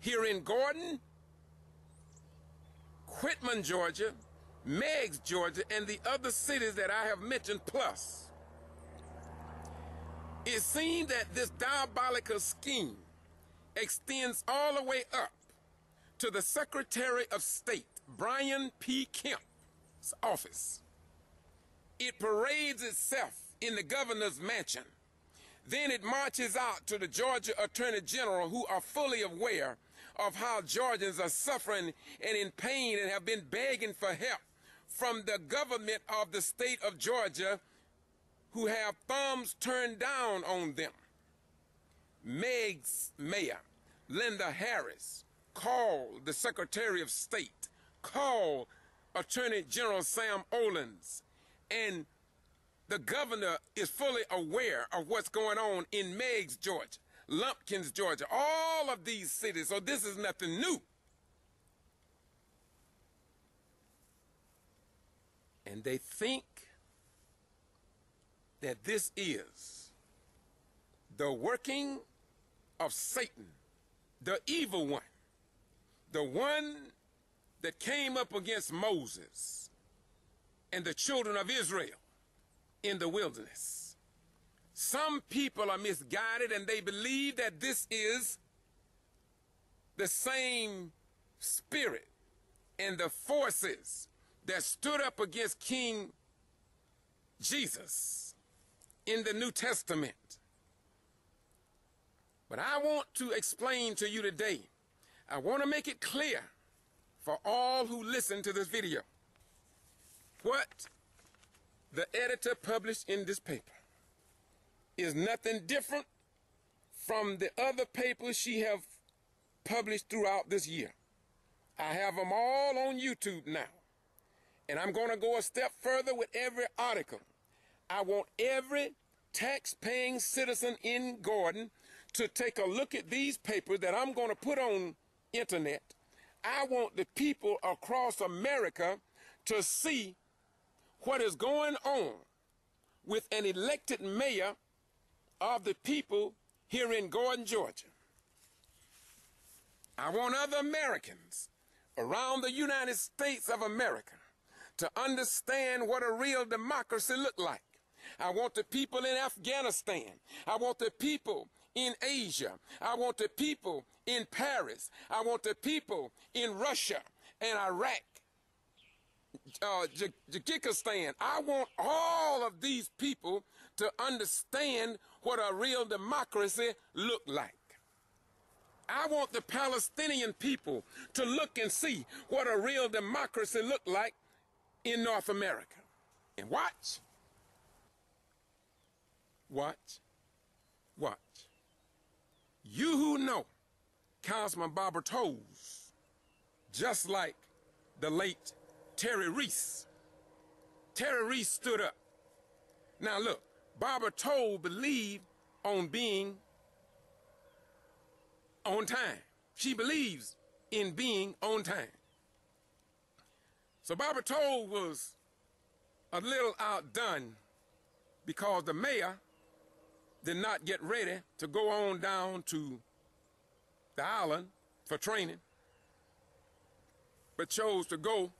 here in Gordon, Quitman, Georgia, Meigs, Georgia, and the other cities that I have mentioned plus. It seems that this diabolical scheme extends all the way up to the Secretary of State, Brian P. Kemp's office. It parades itself in the governor's mansion. Then it marches out to the Georgia Attorney General, who are fully aware of how Georgians are suffering and in pain and have been begging for help from the government of the state of Georgia, who have thumbs turned down on them. Meg's mayor, Linda Harris, called the Secretary of State, called Attorney General Sam Olens, and the governor is fully aware of what's going on in Meigs, Georgia, Lumpkins, Georgia, all of these cities, so this is nothing new. And they think that this is the working of Satan, the evil one, the one that came up against Moses and the children of Israel in the wilderness. Some people are misguided and they believe that this is the same spirit and the forces that stood up against King Jesus in the New Testament. But I want to explain to you today, I want to make it clear for all who listen to this video, what the editor published in this paper is nothing different from the other papers she have published throughout this year. I have them all on YouTube now. And I'm going to go a step further with every article. I want every tax-paying citizen in Gordon to take a look at these papers that I'm going to put on internet. I want the people across America to see what is going on with an elected mayor of the people here in Gordon, Georgia. I want other Americans around the United States of America to understand what a real democracy looks like. I want the people in Afghanistan. I want the people in Asia. I want the people in Paris. I want the people in Russia and Iraq, Tajikistan. I want all of these people to understand what a real democracy looks like. I want the Palestinian people to look and see what a real democracy looks like in North America. And watch. Watch. Watch. You who know Councilman Barbara Toles, just like the late Terry Reese. Terry Reese stood up. Now look, Barbara Toles believed on being on time. She believes in being on time. So Barbara Toles was a little outdone because the mayor did not get ready to go on down to the island for training, but chose to go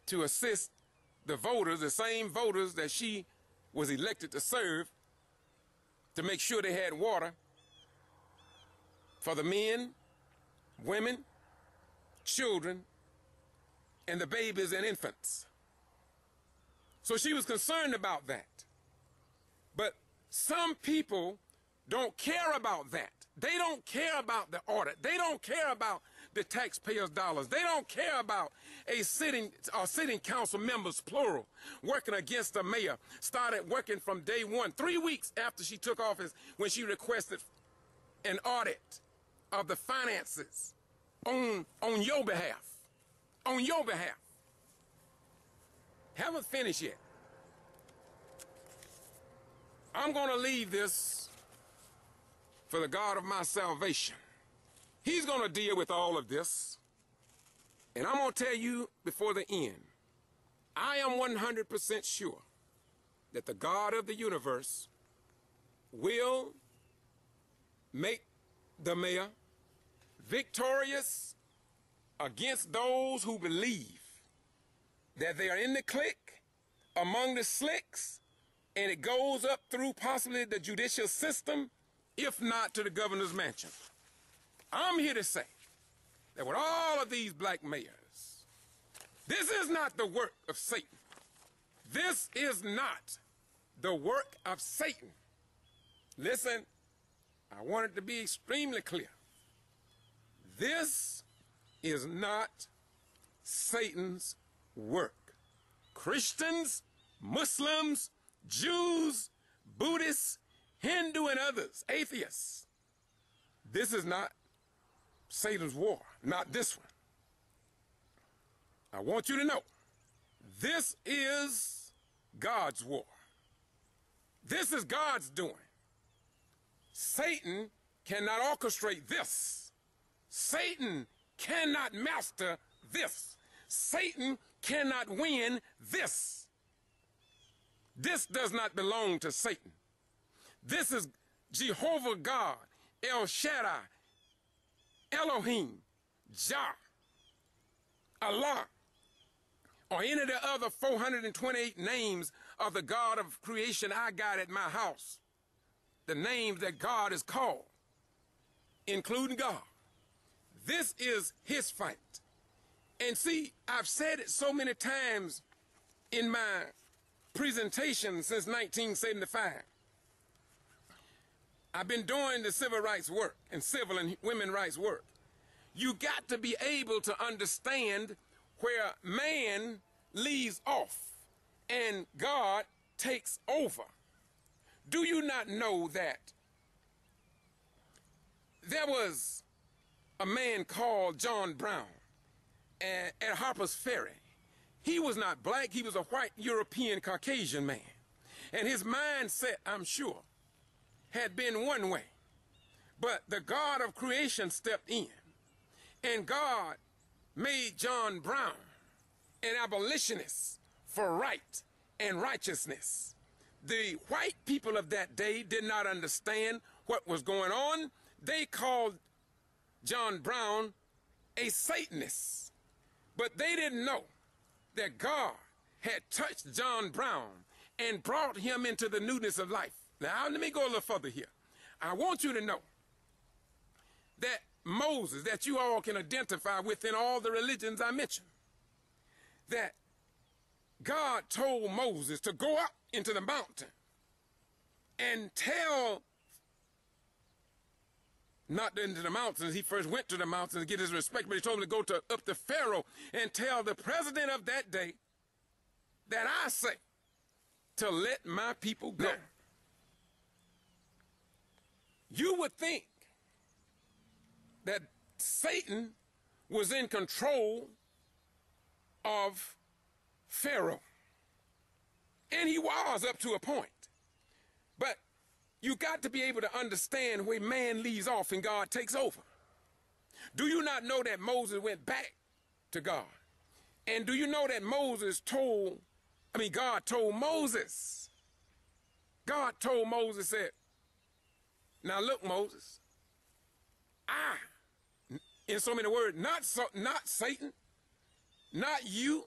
to assist the voters, the same voters that she was elected to serve, to make sure they had water for the men, women, children, and the babies and infants. So she was concerned about that. But some people don't care about that. They don't care about the audit. They don't care about the taxpayers' dollars. They don't care about a sitting council members, plural, working against the mayor. Started working from day one, 3 weeks after she took office, when she requested an audit of the finances on your behalf. On your behalf. Haven't finished yet. I'm going to leave this for the God of my salvation. He's going to deal with all of this. And I'm going to tell you before the end, I am 100% sure that the God of the universe will make the mayor victorious against those who believe that they are in the clique, among the slicks, and it goes up through possibly the judicial system, if not to the governor's mansion. I'm here to say that with all of these black mayors, this is not the work of Satan. This is not the work of Satan. Listen, I want it to be extremely clear. This is not Satan's work. Christians, Muslims, Jews, Buddhists, Hindu and others, atheists, this is not Satan's war, not this one. I want you to know, this is God's war. This is God's doing. Satan cannot orchestrate this. Satan cannot master this. Satan cannot win this. This does not belong to Satan. This is Jehovah God, El Shaddai, Elohim, Jah, Allah, or any of the other 428 names of the God of creation I got at my house. The names that God is called, including God. This is his fight. And see, I've said it so many times in my presentation since 1975. I've been doing the civil rights work and civil and women rights work. You got to be able to understand where man leaves off and God takes over. Do you not know that there was a man called John Brown at Harper's Ferry? He was not black, he was a white European Caucasian man. And his mindset, I'm sure, had been one way. But the God of creation stepped in. And God made John Brown an abolitionist for right and righteousness. The white people of that day did not understand what was going on. They called John Brown a Satanist. But they didn't know that God had touched John Brown and brought him into the newness of life. Now, let me go a little further here. I want you to know that Moses, that you all can identify within all the religions I mentioned, that God told Moses to go up into the mountain and tell, not into the mountains, he first went to the mountains to get his respect, but he told him to go up to Pharaoh and tell the president of that day that I say to let my people go. You would think that Satan was in control of Pharaoh. And he was up to a point. But you got to be able to understand where man leaves off and God takes over. Do you not know that Moses went back to God? And do you know that God told Moses, said, now look, Moses, in so many words, not Satan, not you,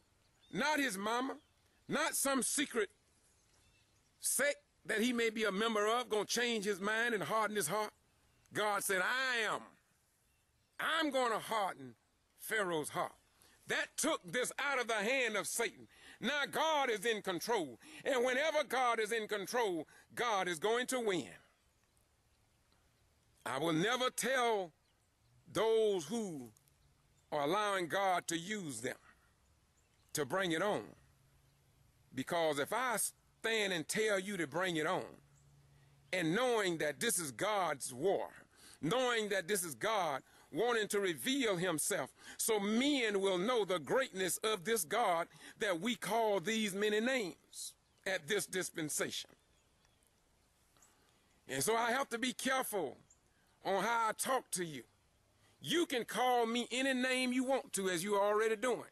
not his mama, not some secret sect that he may be a member of, going to change his mind and harden his heart. God said, I'm going to harden Pharaoh's heart. That took this out of the hand of Satan. Now God is in control. And whenever God is in control, God is going to win. I will never tell those who are allowing God to use them to bring it on. Because if I stand and tell you to bring it on, and knowing that this is God's war, knowing that this is God wanting to reveal himself so men will know the greatness of this God that we call these many names at this dispensation. And so I have to be careful on how I talk to you. You can call me any name you want to, as you're already doing.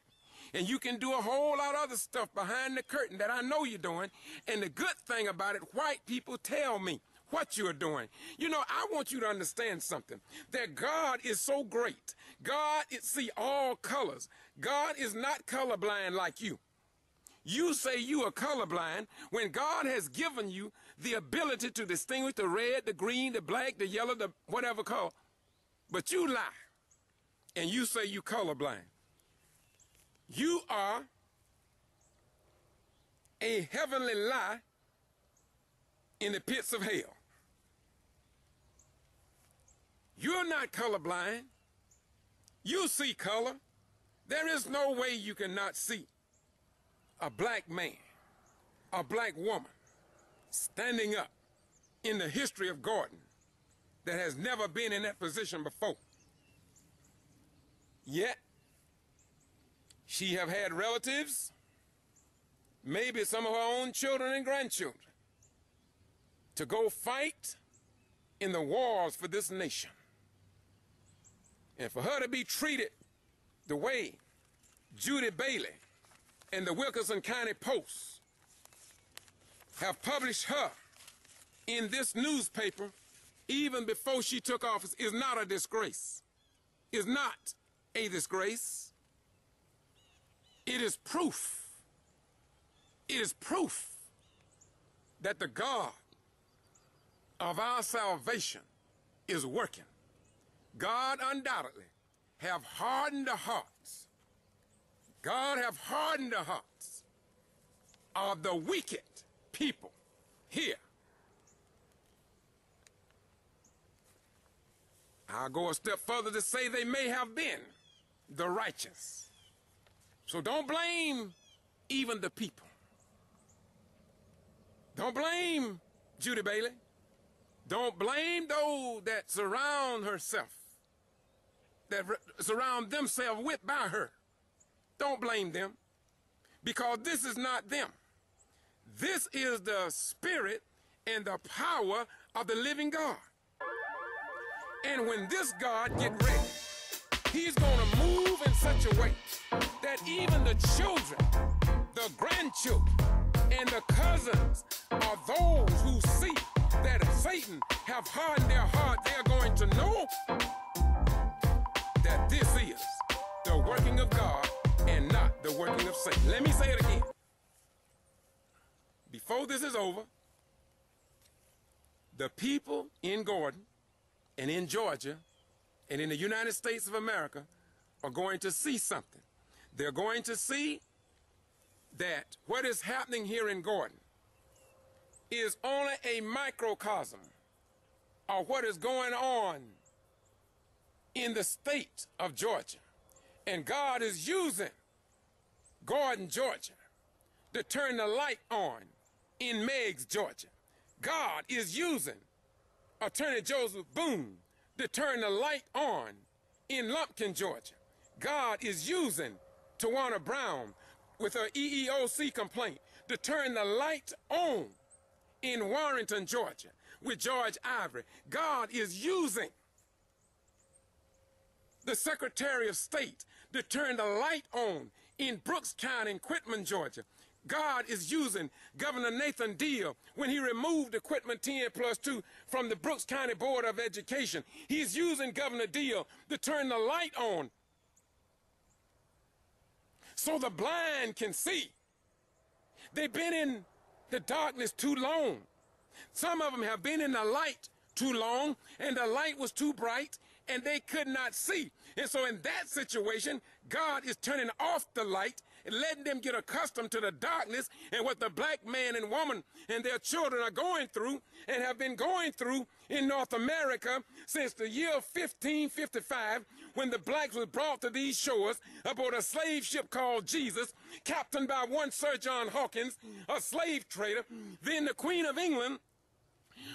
And you can do a whole lot of other stuff behind the curtain that I know you're doing. And the good thing about it, white people tell me what you're doing. You know, I want you to understand something, that God is so great. God see all colors. God is not colorblind like you. You say you are colorblind when God has given you the ability to distinguish the red, the green, the black, the yellow, the whatever color. But you lie and you say you colorblind. You are a heavenly lie in the pits of hell. You're not colorblind. You see color. There is no way you cannot see a black man, a black woman standing up in the history of Gordon that has never been in that position before. Yet, she have had relatives, maybe some of her own children and grandchildren, to go fight in the wars for this nation. And for her to be treated the way Judy Bailey and the Wilkinson County Post have published her in this newspaper even before she took office is not a disgrace. Is not a disgrace. It is proof. It is proof that the God of our salvation is working. God undoubtedly have hardened the hearts. God have hardened the hearts of the wicked people here. I'll go a step further to say they may have been the righteous. So don't blame even the people. Don't blame Judy Bailey. Don't blame those that surround herself, that surround themselves with by her. Don't blame them, because this is not them. This is the spirit and the power of the living God. And when this God get ready, he's going to move in such a way that even the children, the grandchildren, and the cousins are those who see that Satan have hardened their heart. They're going to know that this is the working of God and not the working of Satan. Let me say it again. Before this is over, the people in Gordon and in Georgia and in the United States of America are going to see something. They're going to see that what is happening here in Gordon is only a microcosm of what is going on in the state of Georgia. And God is using Gordon, Georgia, to turn the light on in Meigs, Georgia. God is using Attorney Joseph Boone to turn the light on in Lumpkin, Georgia. God is using Tawana Brown with her EEOC complaint to turn the light on in Warrenton, Georgia with George Ivory. God is using the Secretary of State to turn the light on in Brooks County in Quitman, Georgia. God is using Governor Nathan Deal when he removed Equipment 10+2 from the Brooks County Board of Education. He's using Governor Deal to turn the light on so the blind can see. They've been in the darkness too long. Some of them have been in the light too long, and the light was too bright, and they could not see. And so in that situation, God is turning off the light and letting them get accustomed to the darkness and what the black man and woman and their children are going through and have been going through in North America since the year 1555, when the blacks was brought to these shores aboard a slave ship called Jesus, captained by one Sir John Hawkins, a slave trader. Then the Queen of England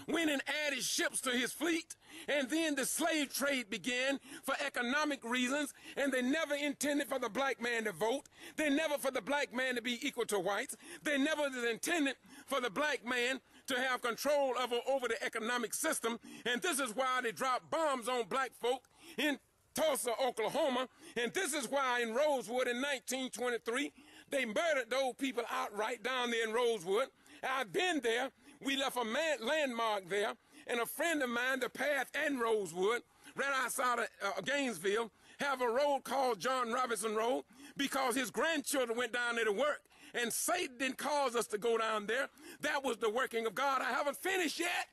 went and added ships to his fleet, and then the slave trade began for economic reasons, and they never intended for the black man to vote. They never for the black man to be equal to whites. They never intended for the black man to have control over the economic system, and this is why they dropped bombs on black folk in Tulsa, Oklahoma, and this is why in Rosewood in 1923, they murdered those people outright down there in Rosewood. I've been there. We left a landmark there, and a friend of mine, the path and Rosewood, right outside of Gainesville, have a road called John Robinson Road because his grandchildren went down there to work, and Satan didn't cause us to go down there. That was the working of God. I haven't finished yet.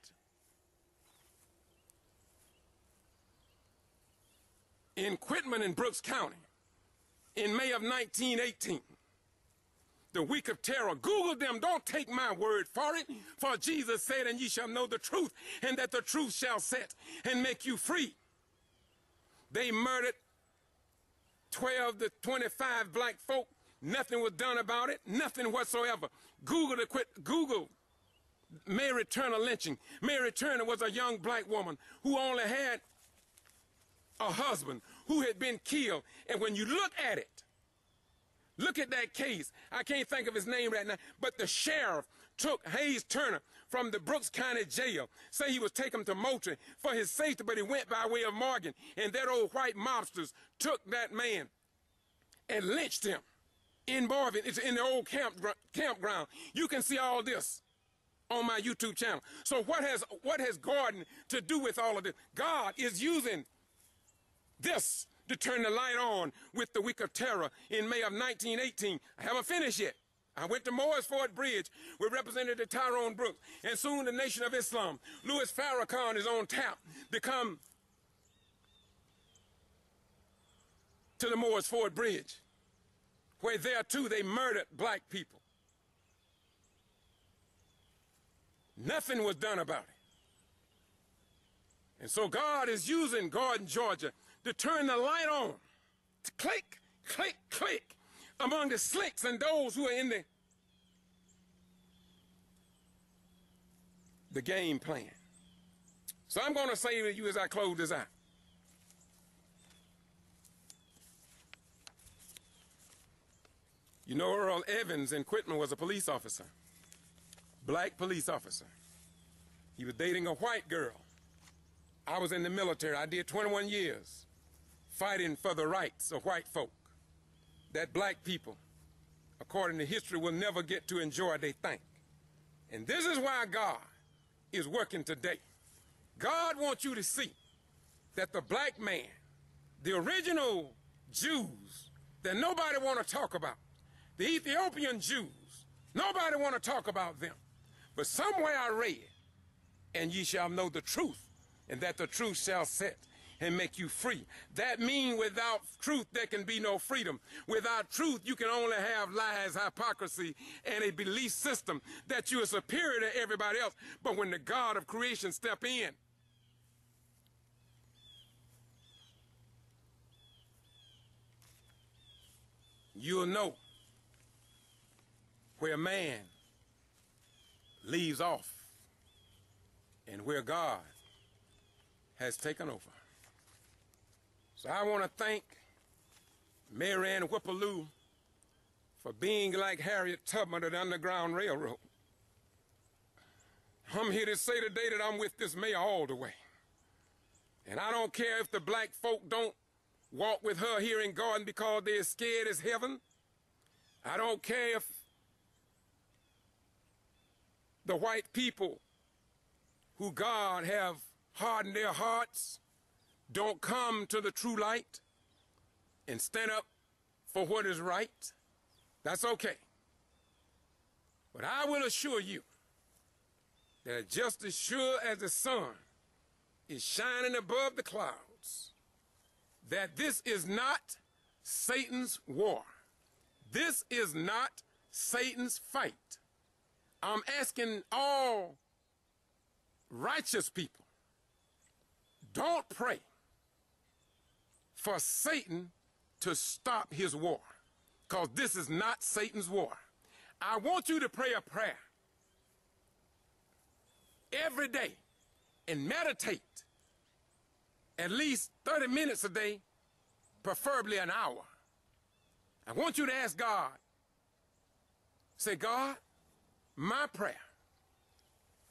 In Quitman in Brooks County, in May of 1918, the week of terror. Google them. Don't take my word for it. For Jesus said, and ye shall know the truth, and that the truth shall set and make you free. They murdered 12 to 25 black folk. Nothing was done about it. Nothing whatsoever. Google Mary Turner lynching. Mary Turner was a young black woman who only had a husband who had been killed. And when you look at it, look at that case. I can't think of his name right now, but the sheriff took Hayes Turner from the Brooks County Jail. Say he was taking him to Moultrie for his safety, but he went by way of Morgan. And that old white mobsters took that man and lynched him in Morgan. It's in the old campground. You can see all this on my YouTube channel. So what has Gordon to do with all of this? God is using this to turn the light on with the week of terror in May of 1918. I haven't finished yet. I went to Moore's Ford Bridge with Representative Tyrone Brooks, and soon the Nation of Islam. Louis Farrakhan is on tap to come to the Moore's Ford Bridge, where there too they murdered black people. Nothing was done about it. And so God is using Gordon, Georgia, to turn the light on, to click, click, click, among the slicks and those who are in the game plan. So I'm going to say to you as I close this out, you know, Earl Evans in Quitman was a police officer, black police officer. He was dating a white girl. I was in the military. I did 21 years fighting for the rights of white folk that black people, according to history, will never get to enjoy, they think. And this is why God is working today. God wants you to see that the black man, the original Jews that nobody want to talk about, the Ethiopian Jews, nobody want to talk about them. But somewhere I read, and ye shall know the truth, and that the truth shall set and make you free. That means without truth there can be no freedom. Without truth you can only have lies, hypocrisy, and a belief system that you are superior to everybody else. But when the God of creation step in, you'll know where man leaves off and where God has taken over. So I want to thank Mary Ann Whippaloo for being like Harriet Tubman of the Underground Railroad. I'm here to say today that I'm with this mayor all the way. And I don't care if the black folk don't walk with her here in Garden because they're scared as heaven. I don't care if the white people who God have hardened their hearts don't come to the true light and stand up for what is right. That's okay. But I will assure you that just as sure as the sun is shining above the clouds, that this is not Satan's war. This is not Satan's fight. I'm asking all righteous people, don't pray for Satan to stop his war, because this is not Satan's war. I want you to pray a prayer every day and meditate at least 30 minutes a day, preferably an hour. I want you to ask God, say, God, my prayer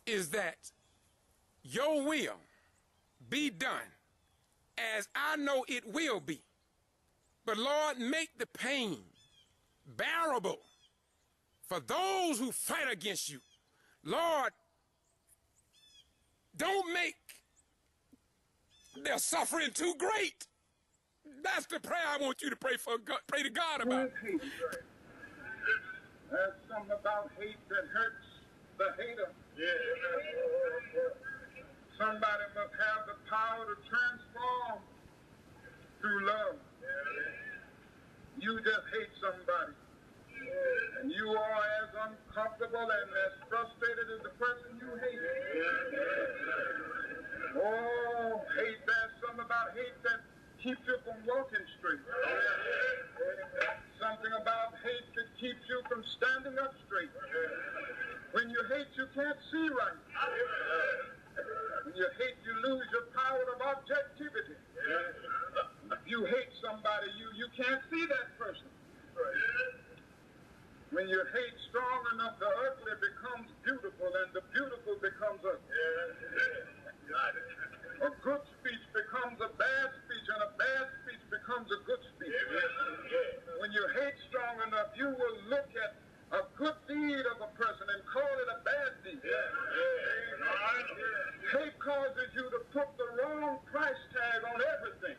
is that your will be done as I know it will be. But Lord, make the pain bearable for those who fight against you. Lord, don't make their suffering too great. That's the prayer I want you to pray for. God, pray to God about. There's something about hate that hurts the hater. Somebody must have the power to transform through love. You just hate somebody, and you all and as frustrated as the person you hate. Oh, hate, there's something about hate that keeps you from walking straight. Something about hate that keeps you from standing up straight. When you hate, you can't see right. When you hate, you lose your power of objectivity. If you hate somebody, you can't see that person. When you hate strong enough, the ugly becomes beautiful and the beautiful becomes ugly. A good speech becomes a bad speech and a bad speech becomes a good speech. When you hate strong enough, you will look at a good deed of a person and call it a bad deed. Hate causes you to put the wrong price tag on everything.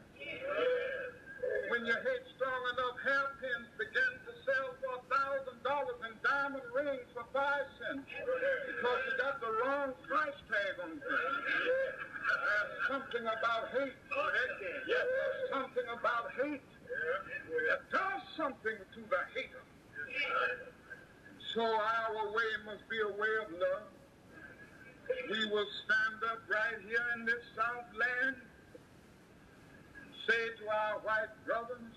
When you hate strong enough, hairpins begin to sell for $1,000 and diamond rings for 5 cents because you got the wrong price tag on things. There's something about hate. There's something about hate that does something to the hater. So our way must be a way of love. We will stand up right here in this South land and say to our white brothers,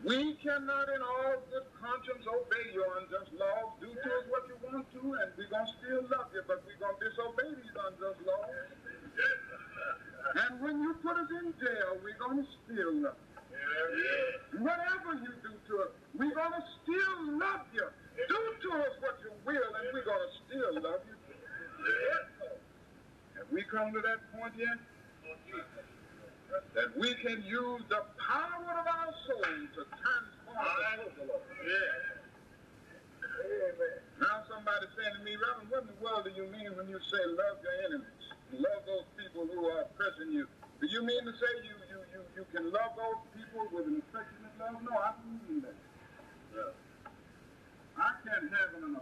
we cannot in all good conscience obey your unjust laws. Do to us what you want to, and we're going to still love you, but we're going to disobey these unjust laws. And when you put us in jail, we're going to still love you. Whatever you do to us, we're going to still love you. Do to us what you will, and we're going to still love you. Have we come to that point yet? That we can use the power of our soul to transform the soul. Now somebody saying to me, Reverend, what in the world do you mean when you say love your enemies? Love those people who are oppressing you. Do you mean to say you can love those people with an affectionate love? No, I don't mean that. I can't have an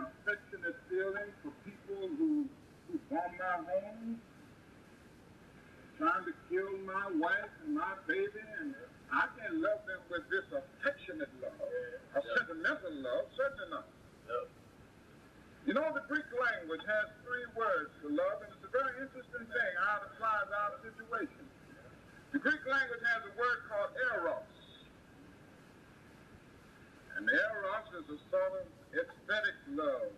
affectionate feeling for people who bomb my home, trying to kill my wife and my baby, and I can't love them with this affectionate love, a sentimental love, certainly not. You know, the Greek language has 3 words for love, and it's a very interesting thing how it applies to our situation. The Greek language has a word called eros. And eros is a sort of aesthetic love.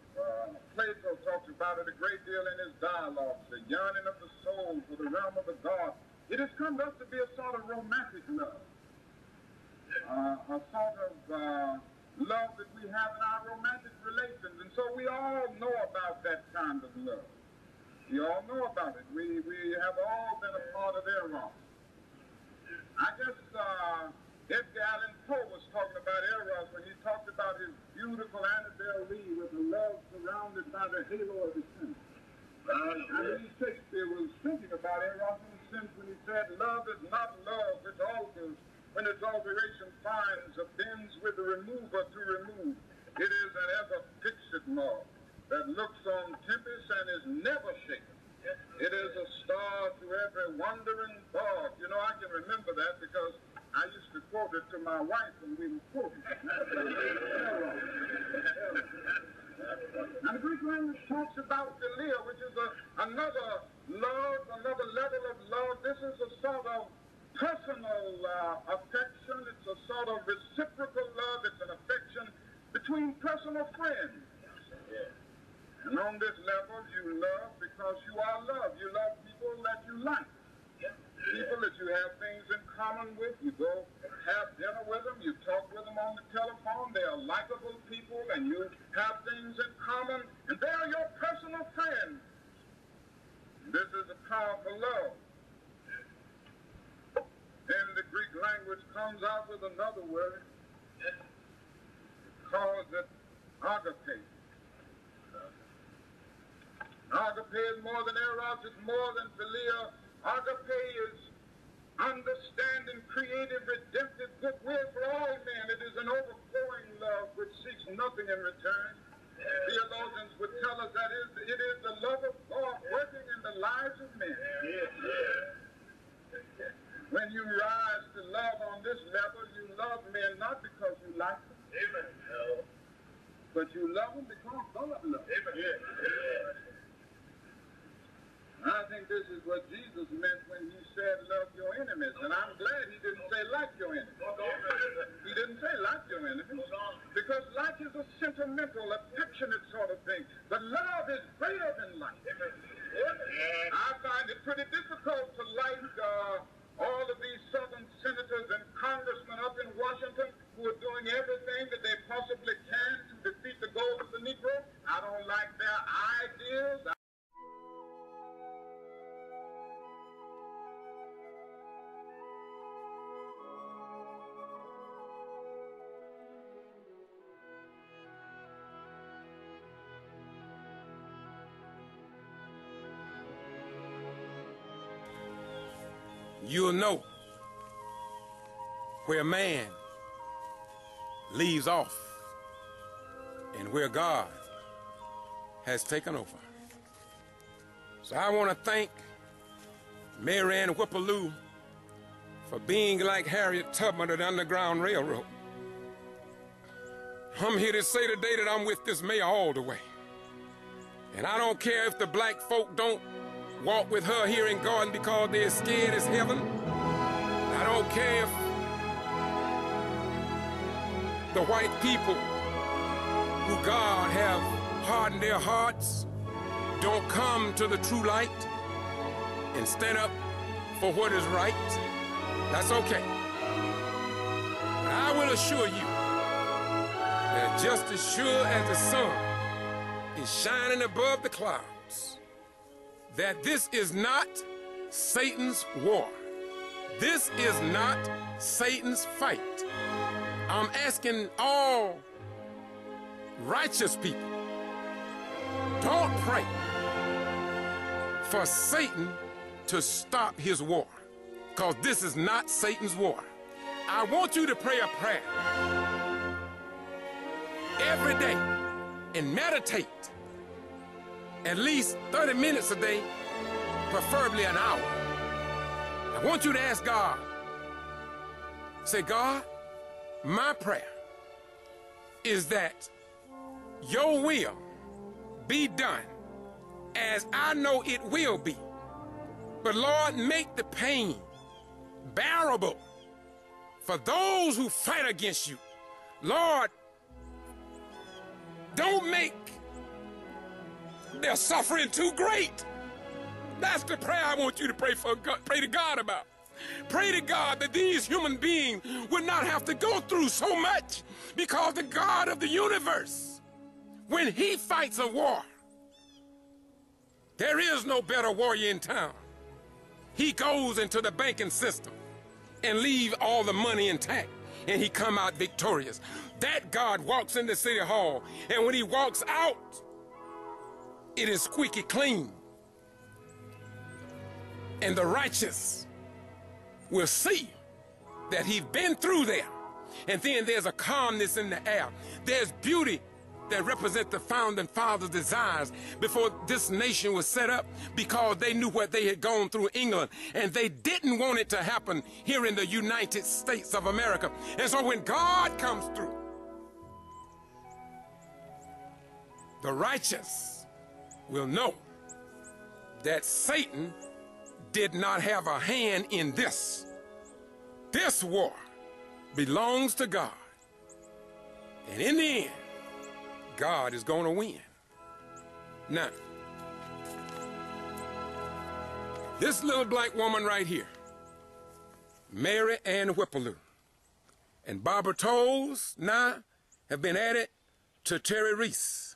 Plato talks about it a great deal in his dialogues, the yearning of the soul for the realm of the God. It has come to us to be a sort of romantic love. A sort of love that we have in our romantic relations. And so we all know about that kind of love. We all know about it. We have all been a part of eros. I guess Edgar Allan Poe was talking about eros when he talked about his beautiful Annabelle Lee with the love surrounded by the halo of the sin. I believe Shakespeare was thinking about eros in a sense when he said, love is not love which alters when its alteration finds a bends with the remover to remove. It is an ever-fixed love that looks on tempest and is never shaken. It is a star to every wandering bog. You know, I can remember that because I used to quote it to my wife when we were quoting. And the Greek language talks about philia, which is another love, another level of love. This is a sort of personal affection. It's a sort of reciprocal love. It's an affection between personal friends. And on this level, you love because you are loved. You love people that you like. People that you have things in common with. You go have dinner with them. You talk with them on the telephone. They are likable people, and you have things in common. And they are your personal friends. This is a powerful love. Then the Greek language comes out with another word. It calls it agape. Agape is more than eros, it's more than philia. Agape is understanding, creative, redemptive goodwill for all men. It is an overflowing love which seeks nothing in return. Theologians would tell us that it is the love of God working in the lives of men. When you rise to love on this level, you love men not because you like them. Amen. but you love them because God loves them. I think this is what Jesus meant when he said, love your enemies. And I'm glad he didn't say, like your enemies. He didn't say, like your enemies. Because like is a sentimental, affectionate sort of thing. But love is greater than like. I find it pretty difficult to like all of these southern senators and congressmen up in Washington who are doing everything that they possibly can to defeat the goals of the Negro. I don't like their ideas. You'll know where man leaves off and where God has taken over. So I want to thank Mary Ann Whipperloo for being like Harriet Tubman of the Underground Railroad. I'm here to say today that I'm with this mayor all the way. And I don't care if the black folk don't walk with her here in Garden because they're scared as heaven. I don't care if the white people who God have hardened their hearts don't come to the true light and stand up for what is right. That's okay. But I will assure you that just as sure as the sun is shining above the clouds, that this is not Satan's war. This is not Satan's fight. I'm asking all righteous people, don't pray for Satan to stop his war, because this is not Satan's war. I want you to pray a prayer every day and meditate at least 30 minutes a day, preferably an hour. I want you to ask God, say, God, my prayer is that your will be done as I know it will be. But Lord, make the pain bearable for those who fight against you. Lord, don't make their suffering too great. That's the prayer I want you to pray for. Pray to God about. Pray to God that these human beings would not have to go through so much, because the God of the universe, when he fights a war, there is no better warrior in town. He goes into the banking system and leave all the money intact, and he come out victorious. That God walks in the city hall, and when he walks out, it is squeaky clean. And the righteous will see that he's been through there. And then there's a calmness in the air. There's beauty that represents the founding fathers' desires before this nation was set up, because they knew what they had gone through in England, and they didn't want it to happen here in the United States of America. And so when God comes through, the righteous will know that Satan did not have a hand in this. This war belongs to God. And in the end, God is going to win. Now, this little black woman right here, Mary Ann Whipperloo, and Barbara Tolles now have been added to Terry Reese.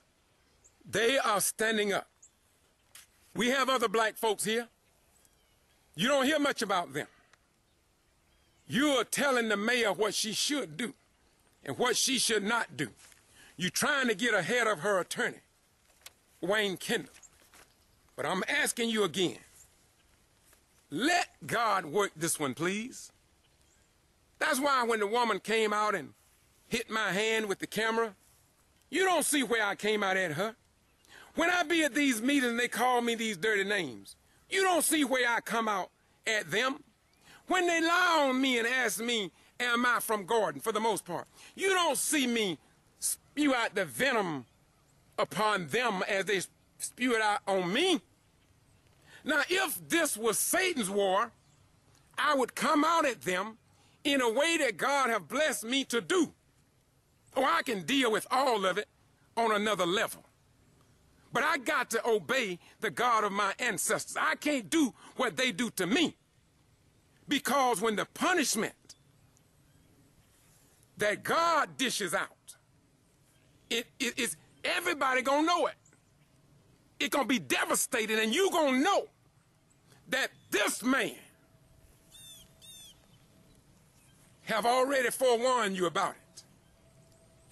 They are standing up. We have other black folks here. You don't hear much about them. You are telling the mayor what she should do and what she should not do. You're trying to get ahead of her attorney, Wayne Kendall. But I'm asking you again, let God work this one, please. That's why when the woman came out and hit my hand with the camera, you don't see where I came out at her. When I be at these meetings and they call me these dirty names, you don't see where I come out at them. When they lie on me and ask me, am I from Gordon, for the most part, you don't see me, spew out the venom upon them as they spew it out on me. Now, if this was Satan's war, I would come out at them in a way that God have blessed me to do. Or I can deal with all of it on another level. But I got to obey the God of my ancestors. I can't do what they do to me. Because when the punishment that God dishes out, it's everybody gonna know it. It's gonna be devastating, and you gonna know that this man have already forewarned you about it.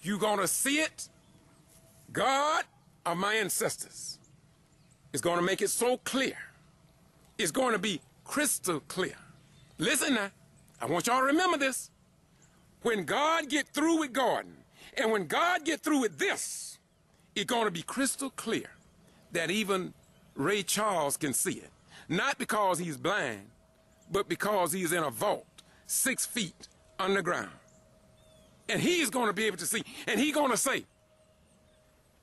You gonna see it. God of my ancestors is gonna make it so clear. It's gonna be crystal clear. Listen now, I want y'all to remember this. When God get through with Gordon, and when God get through with this, it's going to be crystal clear that even Ray Charles can see it. Not because he's blind, but because he's in a vault 6 feet underground. And he's going to be able to see, and he's going to say,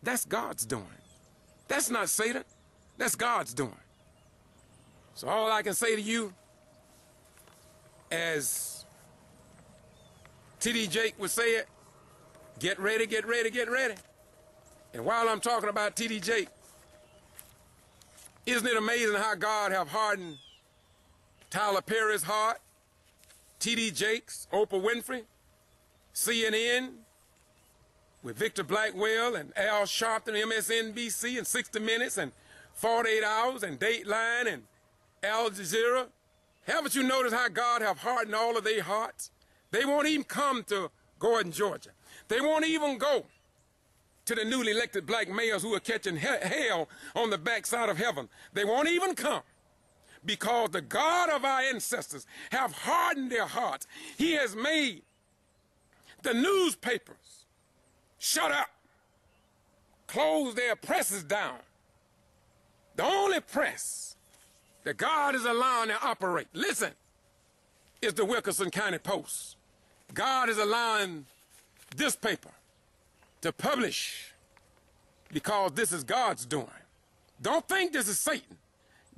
that's God's doing. That's not Satan. That's God's doing. So all I can say to you, as T.D. Jake would say it, get ready, get ready, get ready. And while I'm talking about T.D. Jake, isn't it amazing how God have hardened Tyler Perry's heart, T.D. Jakes, Oprah Winfrey, CNN, with Victor Blackwell and Al Sharpton, MSNBC, and 60 Minutes, and 48 Hours, and Dateline, and Al Jazeera. Haven't you noticed how God have hardened all of their hearts? They won't even come to Gordon, Georgia. They won't even go to the newly elected black mayors who are catching hell on the backside of heaven. They won't even come because the God of our ancestors have hardened their hearts. He has made the newspapers shut up, close their presses down. The only press that God is allowing to operate, listen, is the Wilkerson County Post. God is allowing this paper to publish because this is God's doing. Don't think this is Satan.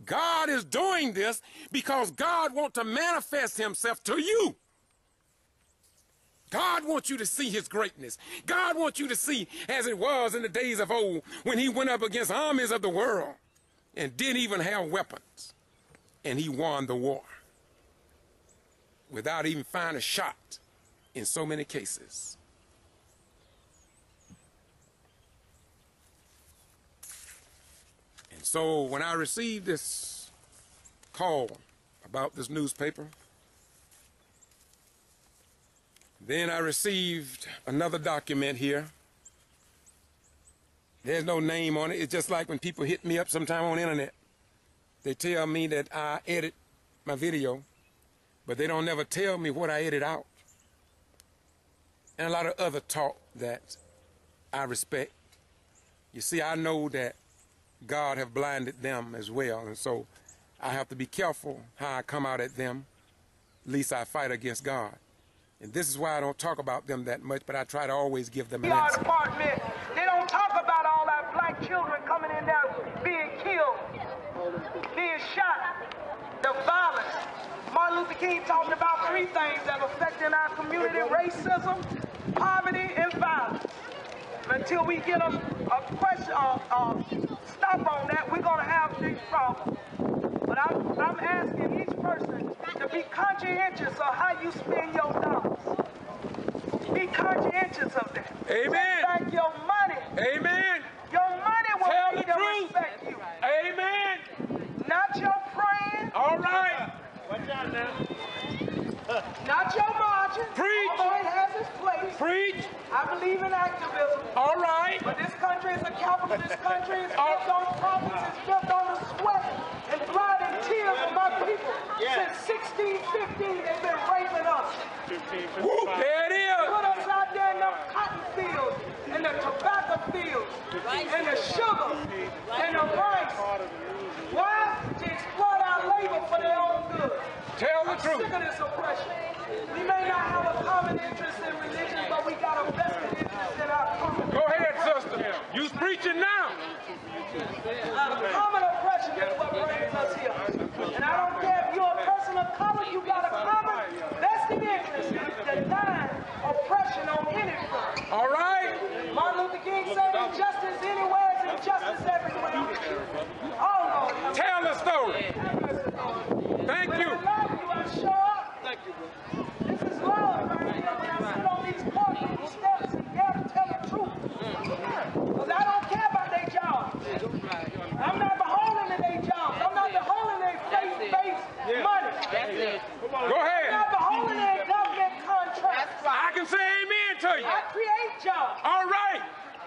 God is doing this because God wants to manifest himself to you. God wants you to see his greatness. God wants you to see as it was in the days of old when he went up against armies of the world and didn't even have weapons. And he won the war without even firing a shot in so many cases. And so when I received this call about this newspaper, then I received another document here. There's no name on it. It's just like when people hit me up sometime on the internet. They tell me that I edit my video, but they don't never tell me what I edit out. And a lot of other talk that I respect. You see, I know that God have blinded them as well, and so I have to be careful how I come out at them. At least I fight against God. And this is why I don't talk about them that much, but I try to always give them an G.B.R. answer. department, they don't talk about all our black children coming in there being killed, being shot, the violence. Martin Luther King talked about 3 things that affect in our community: racism, poverty, and violence. Until we get a stop on that, we're going to have these problems. But I'm asking each person to be conscientious of how you spend your dollars. Be conscientious of that. Amen. Take back your money. Amen. Your money will Tell make the them truth. respect you. Amen. Not your friend. All right. Watch out now. Not your margin. Preach. Although it has its place. Preach. I believe in activism. All right. But this country is a capitalist country. It's built on profits. It's built on the sweat and blood and tears of my people. Since 1615, they've been raping us. Whoop, there it is. Put us out there in the cotton fields, and the tobacco fields, and the sugar, and the rice. Why? To exploit our labor for their own good. Tell the truth. I'm sick of this oppression. We may not have a common interest in religion, but we got a vested interest in our common. Go You's preaching now. Common oppression is what brings us here. And I don't care if you're a person of color, you got a common vested interest in denying oppression on any front. All right. Martin Luther King said injustice anywhere is injustice everywhere. Oh no. Tell the story. Thank you. When I love you, I show up. Thank you, bro. This is love right here. When I sit on these courtroom steps and dare to tell the truth. Because I don't care about their jobs. I'm not beholden to their jobs. I'm not beholden to their faith-based money. Go ahead. I'm not beholden to their government contracts. I can say amen to you. I create jobs. All right.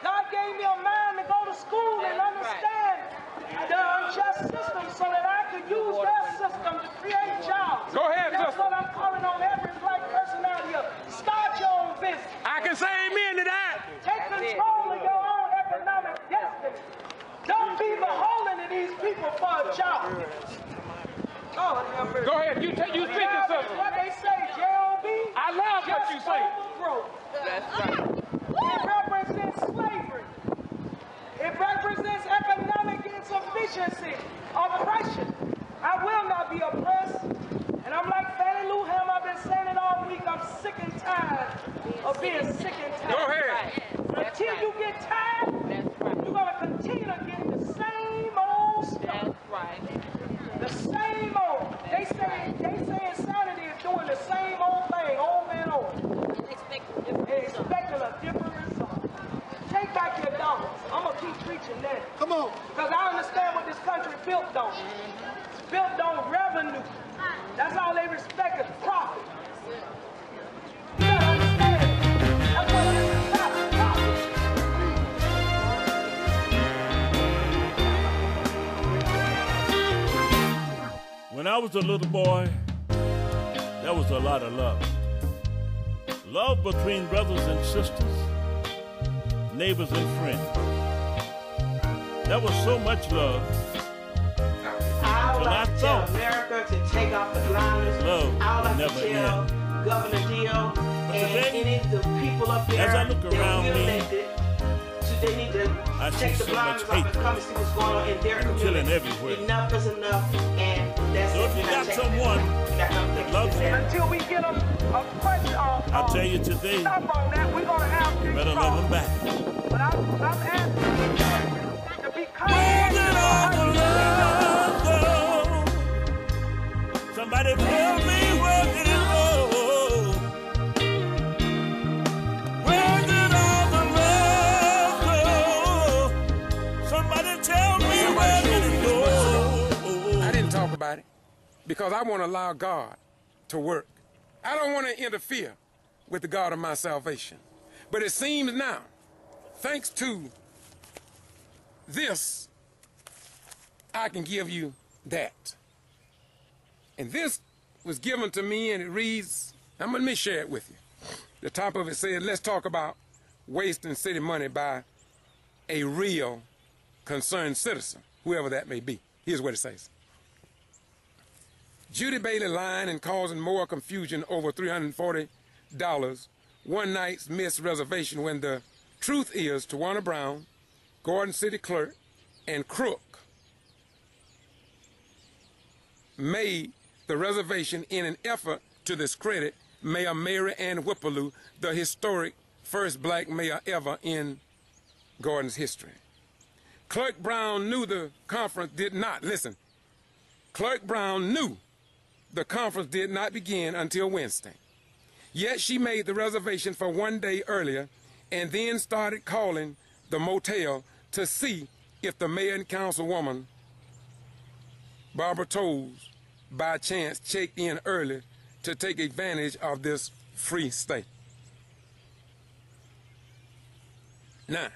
God gave me a mind to go to school and understand the unjust system so that I could use their system to create jobs. Go ahead, That's sister. what I'm calling on every black person out here. Start your own business. I can say amen to that. Take control of your own economic destiny. Don't be beholden to these people for a job. Oh, go ahead. You speak it, sister. What they say, J.O.B. I love what you say. That's right. It represents slavery. It represents economic insufficiency, oppression. I will not be oppressed. And I'm like Fannie Lou Ham, I've been saying it all week. I'm sick and tired of being sick and tired. Go ahead. Until you get tired, you're going to continue to get the same old stuff. That's right. The same old. They say insanity is doing the same old thing over and over. Expecting a different result. Take back your dollars. I'm going to keep preaching that. Come on. Because I understand what this country built on. It's built on revenue. That's all they respect is profit. You got to understand. That's what it is about, profit. When I was a little boy, there was a lot of love. Love between brothers and sisters, neighbors and friends. There was so much love. I would Well, like I to tell thought America to take off the blinders. love I would like never to tell end. Governor Deal and today, any of the people up there as I look that around we me, elected, they need to I take see the so much blinders off and hate come and see what's going on in their and community. killing everywhere. Enough is enough, and that's So it. if you We're not got taking someone it. that loves you, Until we get them a question I tell you today, stop on that, we're going to have you better love them back. But I'm asking you to be kind. Where did all the love go? Somebody tell me where did it go? Where did all the love go? Somebody tell me where did it go? I didn't talk about it because I want to allow God to work. I don't want to interfere with the God of my salvation. But it seems now, thanks to this, I can give you that. And this was given to me, and it reads, let me share it with you. The top of it says, let's talk about wasting city money by a real concerned citizen, whoever that may be. Here's what it says. Judy Bailey lying and causing more confusion over $340 one night's missed reservation when the truth is Tawana Brown, Gordon City Clerk, and Crook made the reservation in an effort to discredit Mayor Mary Ann Whippaloo, the historic first black mayor ever in Gordon's history. Clerk Brown knew the conference did not, listen, Clerk Brown knew the conference did not begin until Wednesday. Yet she made the reservation for one day earlier and then started calling the motel to see if the mayor and councilwoman, Barbara Toles, by chance checked in early to take advantage of this free stay. Now,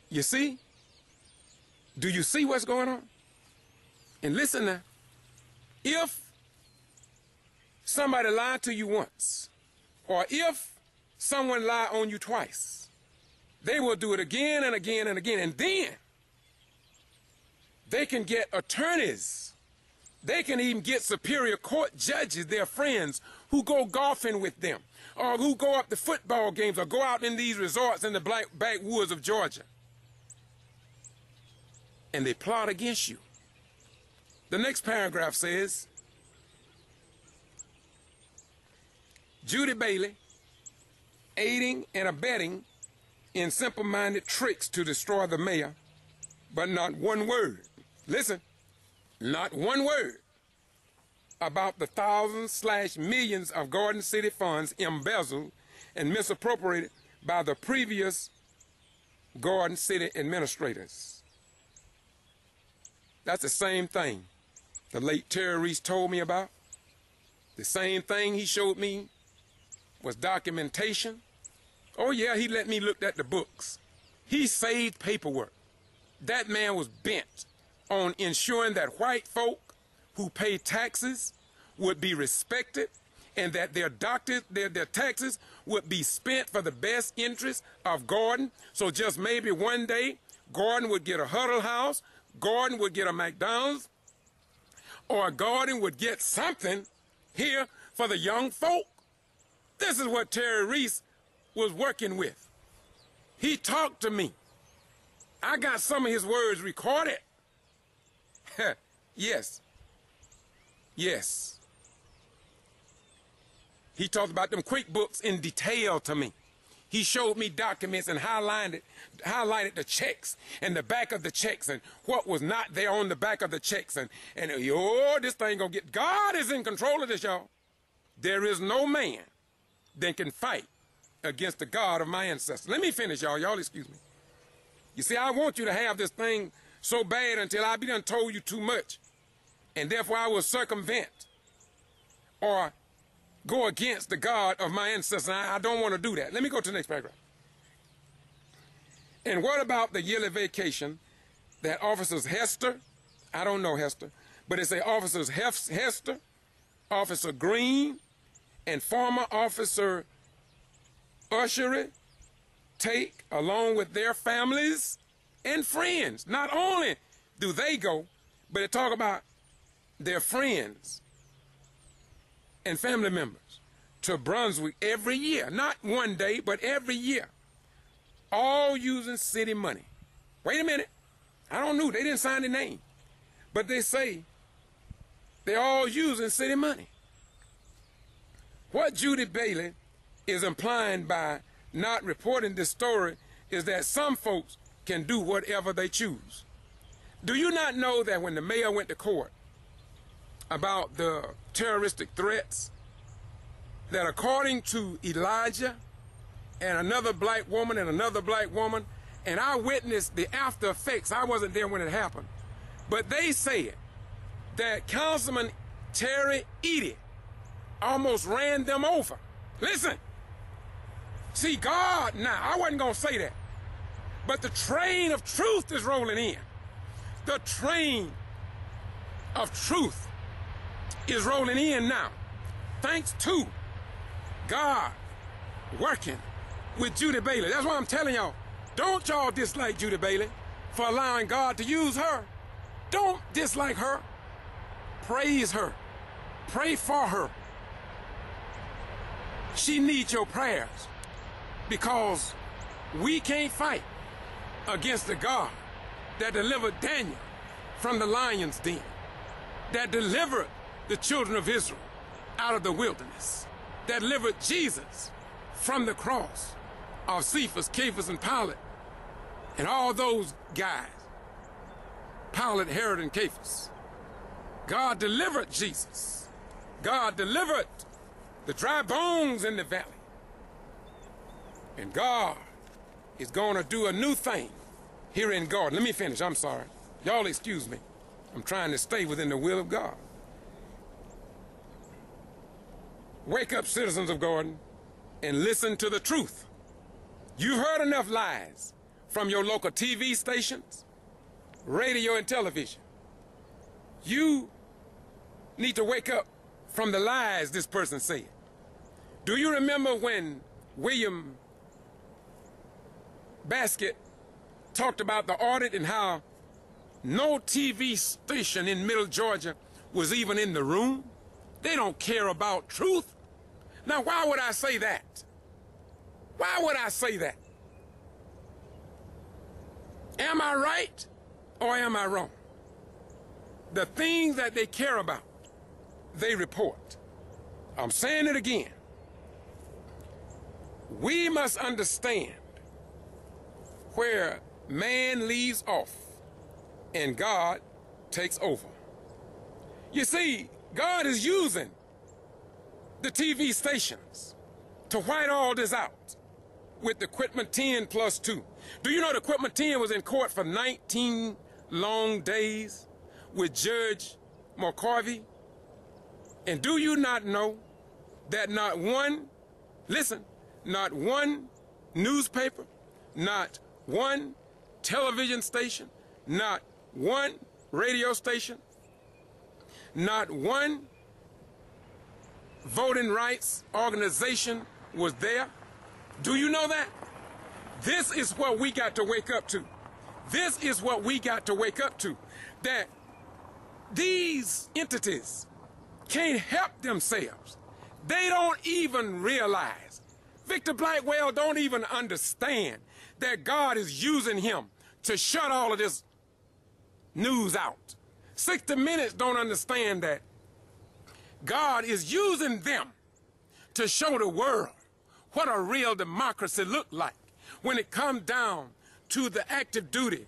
you see? Do you see what's going on? And listen now. If somebody lied to you once, or if someone lied on you twice, they will do it again and again and again. And then they can get attorneys. They can even get superior court judges, their friends, who go golfing with them, or who go up to football games, or go out in these resorts in the backwoods of Georgia. And they plot against you. The next paragraph says, Judy Bailey, aiding and abetting in simple-minded tricks to destroy the mayor, but not one word, listen, not one word about the thousands/millions of Garden City funds embezzled and misappropriated by the previous Garden City administrators. That's the same thing the late Terry Reese told me about. The same thing he showed me was documentation. Oh yeah, he let me look at the books. He saved paperwork. That man was bent on ensuring that white folk who pay taxes would be respected, and that their taxes would be spent for the best interest of Gordon. So just maybe one day, Gordon would get a Huddle House, Gordon would get a McDonald's, or Gordon would get something here for the young folk. This is what Terry Reese was working with. He talked to me. I got some of his words recorded. Yes. Yes. He talked about them QuickBooks in detail to me. He showed me documents and highlighted the checks and the back of the checks and what was not there on the back of the checks. And oh, this thing gonna get, God is in control of this, y'all. There is no man that can fight against the God of my ancestors. Let me finish, y'all. Y'all excuse me. You see, I want you to have this thing so bad until I be done told you too much. And therefore I will circumvent or go against the God of my ancestors. I don't want to do that. Let me go to the next paragraph. And what about the yearly vacation that Officers Hester, I don't know Hester, but it's Officers Hester, Officer Green, and former Officer Ushery take along with their families and friends. Not only do they go, but they talk about their friends and family members to Brunswick every year. Not one day, but every year. All using city money. Wait a minute. I don't know. They didn't sign the name. But they say they're all using city money. What Judy Bailey is implying by not reporting this story is that some folks can do whatever they choose. Do you not know that when the mayor went to court about the terroristic threats, that according to Elijah and another black woman and another black woman, and I witnessed the after effects, I wasn't there when it happened, but they said that Councilman Terry Eady almost ran them over. Listen, see, God, now, I wasn't going to say that, but the train of truth is rolling in. The train of truth is rolling in now, thanks to God working with Judy Bailey. That's why I'm telling y'all, don't y'all dislike Judy Bailey for allowing God to use her. Don't dislike her. Praise her. Pray for her. She needs your prayers, because we can't fight against the God that delivered Daniel from the lion's den, that delivered the children of Israel out of the wilderness, that delivered Jesus from the cross of Cephas, Cephas, and Pilate, and all those guys, Pilate, Herod, and Cephas. God delivered Jesus. God delivered the dry bones in the valley. And God is going to do a new thing here in Gordon. Let me finish. I'm sorry. Y'all excuse me. I'm trying to stay within the will of God. Wake up, citizens of Gordon, and listen to the truth. You've heard enough lies from your local TV stations, radio, and television. You need to wake up from the lies this person said. Do you remember when William Baskett talked about the audit and how no TV station in Middle Georgia was even in the room? They don't care about truth. Now, why would I say that? Why would I say that? Am I right or am I wrong? The things that they care about, they report. I'm saying it again. We must understand where man leaves off and God takes over. You see, God is using the TV stations to white all this out with the Quitman 10 plus 2. Do you know the Quitman 10 was in court for 19 long days with Judge McCarvey? And do you not know that not one, listen, not one newspaper, not one television station, not one radio station, not one voting rights organization was there? Do you know that? This is what we got to wake up to. This is what we got to wake up to. That these entities can't help themselves. They don't even realize. Victor Blackwell don't even understand that God is using him to shut all of this news out. 60 Minutes don't understand that God is using them to show the world what a real democracy looked like when it comes down to the active duty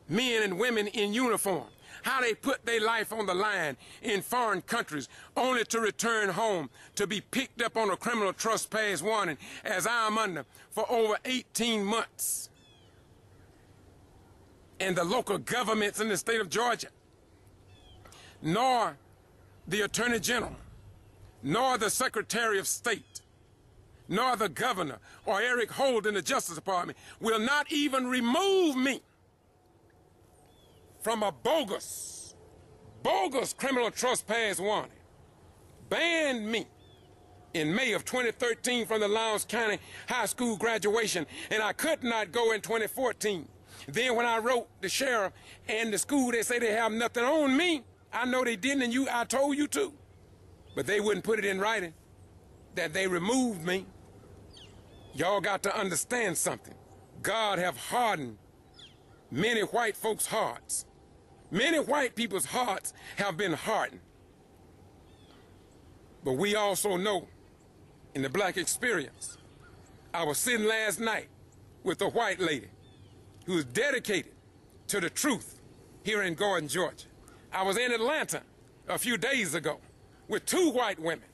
men and women in uniform, how they put their life on the line in foreign countries only to return home to be picked up on a criminal trespass warning as I'm under for over 18 months. And the local governments in the state of Georgia, nor the Attorney General, nor the Secretary of State, nor the governor or Eric Holt in the Justice Department will not even remove me from a bogus criminal trespass warning. Banned me in May of 2013 from the Lowndes County High School graduation, and I could not go in 2014. Then when I wrote the sheriff and the school, they say they have nothing on me. I know they didn't, and I told you to. But they wouldn't put it in writing that they removed me. Y'all got to understand something. God have hardened many white folks' hearts. Many white people's hearts have been hardened. But we also know in the black experience, I was sitting last night with a white lady who is dedicated to the truth here in Gordon, Georgia. I was in Atlanta a few days ago with 2 white women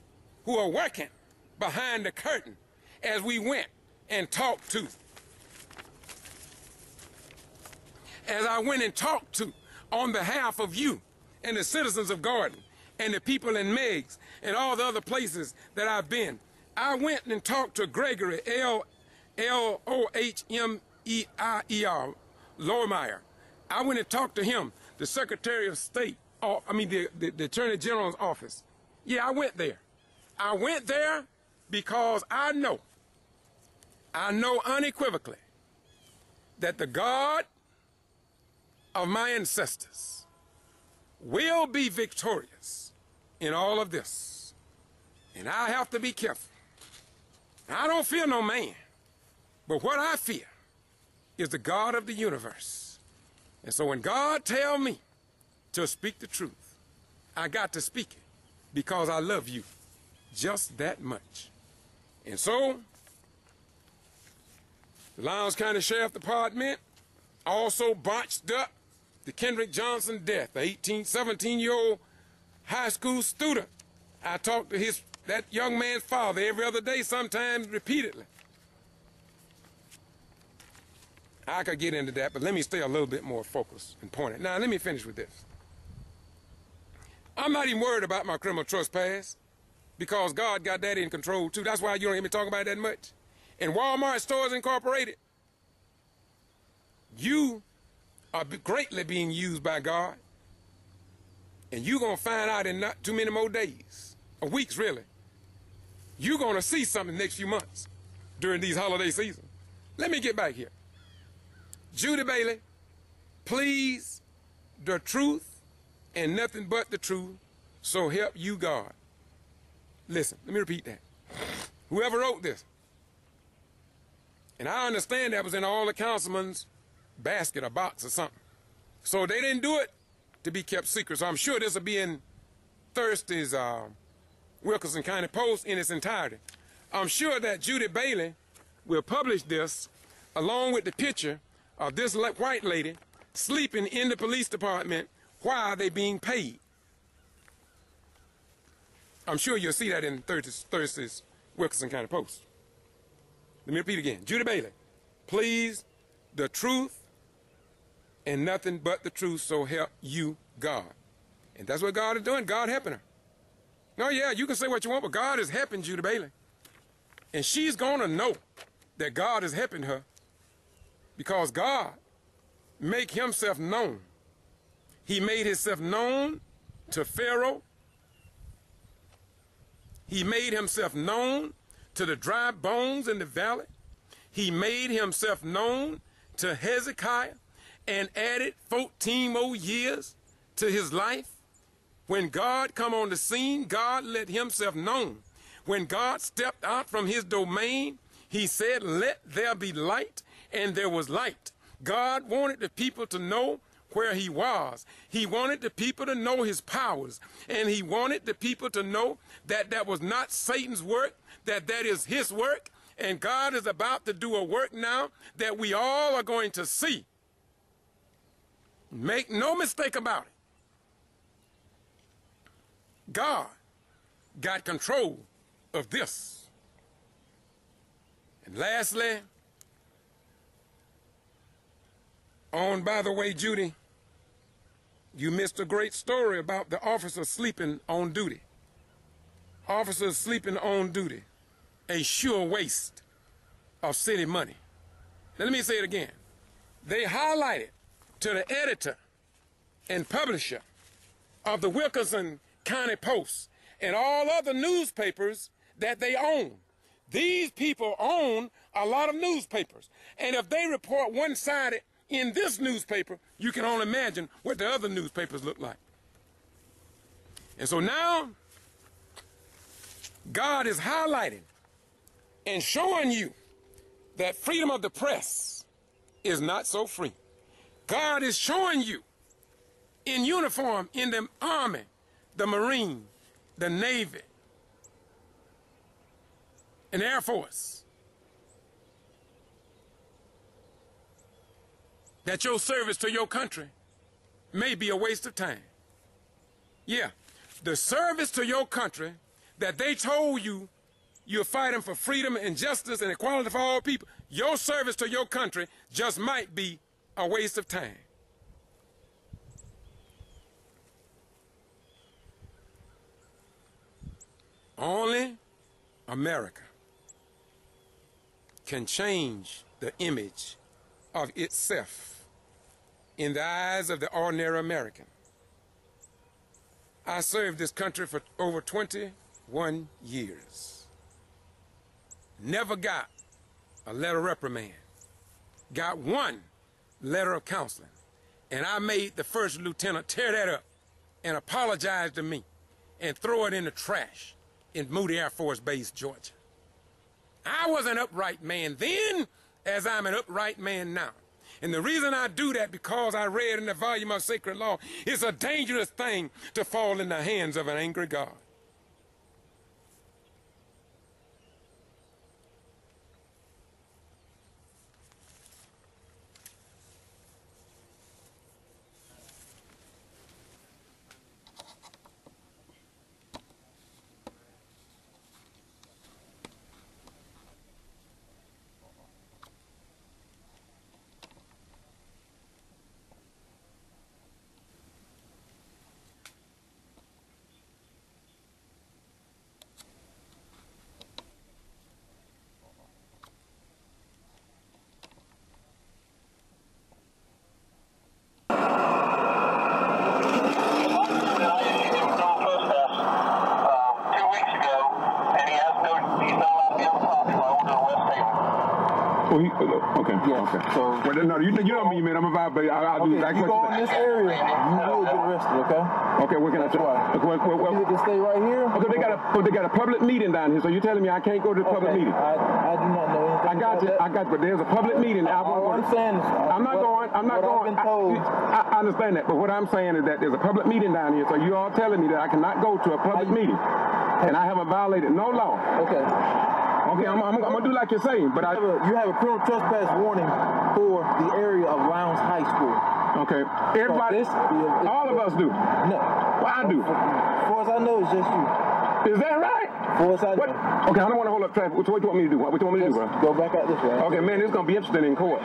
who are working behind the curtain as we went and talked to. As I went and talked to on behalf of you and the citizens of Gordon and the people in Meigs and all the other places that I've been, I went and talked to Gregory Lohmeyer, Lohmeyer. I went and talked to him, the Secretary of State, the Attorney General's office. Yeah, I went there. I went there because I know unequivocally that the God of my ancestors will be victorious in all of this. And I have to be careful. I don't fear no man, but what I fear is the God of the universe. And so when God tells me to speak the truth, I got to speak it because I love you just that much. And so the Lowndes County Sheriff Department also botched up the Kendrick Johnson death, the 17-year-old high school student. I talked to that young man's father every other day, sometimes repeatedly. I could get into that, but let me stay a little bit more focused and pointed. Now, let me finish with this. I'm not even worried about my criminal trespass because God got that in control, too. That's why you don't hear me talking about it that much. In Walmart Stores Incorporated, you are greatly being used by God, and you're going to find out in not too many more days, or weeks, really. You're going to see something next few months during these holiday seasons. Let me get back here. Judy Bailey, please, the truth and nothing but the truth, so help you God. Listen, let me repeat that. Whoever wrote this. And I understand that was in all the councilmen's basket or box or something. So they didn't do it to be kept secret. So I'm sure this will be in Thursday's Wilkinson County Post in its entirety. I'm sure that Judy Bailey will publish this along with the picture of this white lady sleeping in the police department while they're being paid. I'm sure you'll see that in Thursday's Wilkinson County Post. Let me repeat again. Judy Bailey, please, the truth and nothing but the truth, so help you God. And that's what God is doing. God helping her. No, yeah, you can say what you want, but God is helping Judy Bailey. And she's going to know that God is helping her because God make himself known. He made himself known to Pharaoh. He made himself known to the dry bones in the valley. He made himself known to Hezekiah and added 14 more years to his life. When God come on the scene, God let himself known. When God stepped out from his domain, he said, let there be light, and there was light. God wanted the people to know where he was. He wanted the people to know his powers, and he wanted the people to know that that was not Satan's work, that that is his work, and God is about to do a work now that we all are going to see. Make no mistake about it. God got control of this. And lastly, by the way, Judy, you missed a great story about the officer sleeping on duty. Officers sleeping on duty, a sure waste of city money. Now, let me say it again. They highlighted to the editor and publisher of the Wilkinson County Post and all other newspapers that they own. These people own a lot of newspapers. And if they report one-sided in this newspaper, you can only imagine what the other newspapers look like. And so now, God is highlighting and showing you that freedom of the press is not so free. God is showing you in uniform in the Army, the Marine, the Navy, and Air Force, that your service to your country may be a waste of time. Yeah, the service to your country that they told you you're fighting for freedom and justice and equality for all people, your service to your country just might be a waste of time. Only America can change the image of itself in the eyes of the ordinary American. I served this country for over 21 years. Never got a letter of reprimand. Got one letter of counseling. And I made the first lieutenant tear that up and apologize to me and throw it in the trash in Moody Air Force Base, Georgia. I was an upright man then, as I'm an upright man now. And the reason I do that, because I read in the volume of sacred law, it's a dangerous thing to fall in the hands of an angry God. Okay. Yes. Okay. So, well, no, you know me, man. I'm a vibe, but I'll do exactly you go in this area, you will get arrested, okay? Okay, what can I try? You can stay right here. Okay, they got a public meeting down here, so you're telling me I can't go to the public meeting? I do not know anything. I got you, but there's a public meeting. All I'm saying is, I'm not going. I've been told. I understand that, but what I'm saying is that there's a public meeting down here, so you all telling me that I cannot go to a public meeting, and I haven't violated no law. Okay. Okay, I'm gonna do like you're saying, but you have a criminal trespass warning for the area of Lowndes High School. Okay, everybody, all of us do. No, well, I do. As far as I know, it's just you. Is that right? As far as I know. Okay, I don't want to hold up traffic. What you want me to do? What you want me to do, bro? Go back out this way. Okay, man, this is gonna be interesting in court.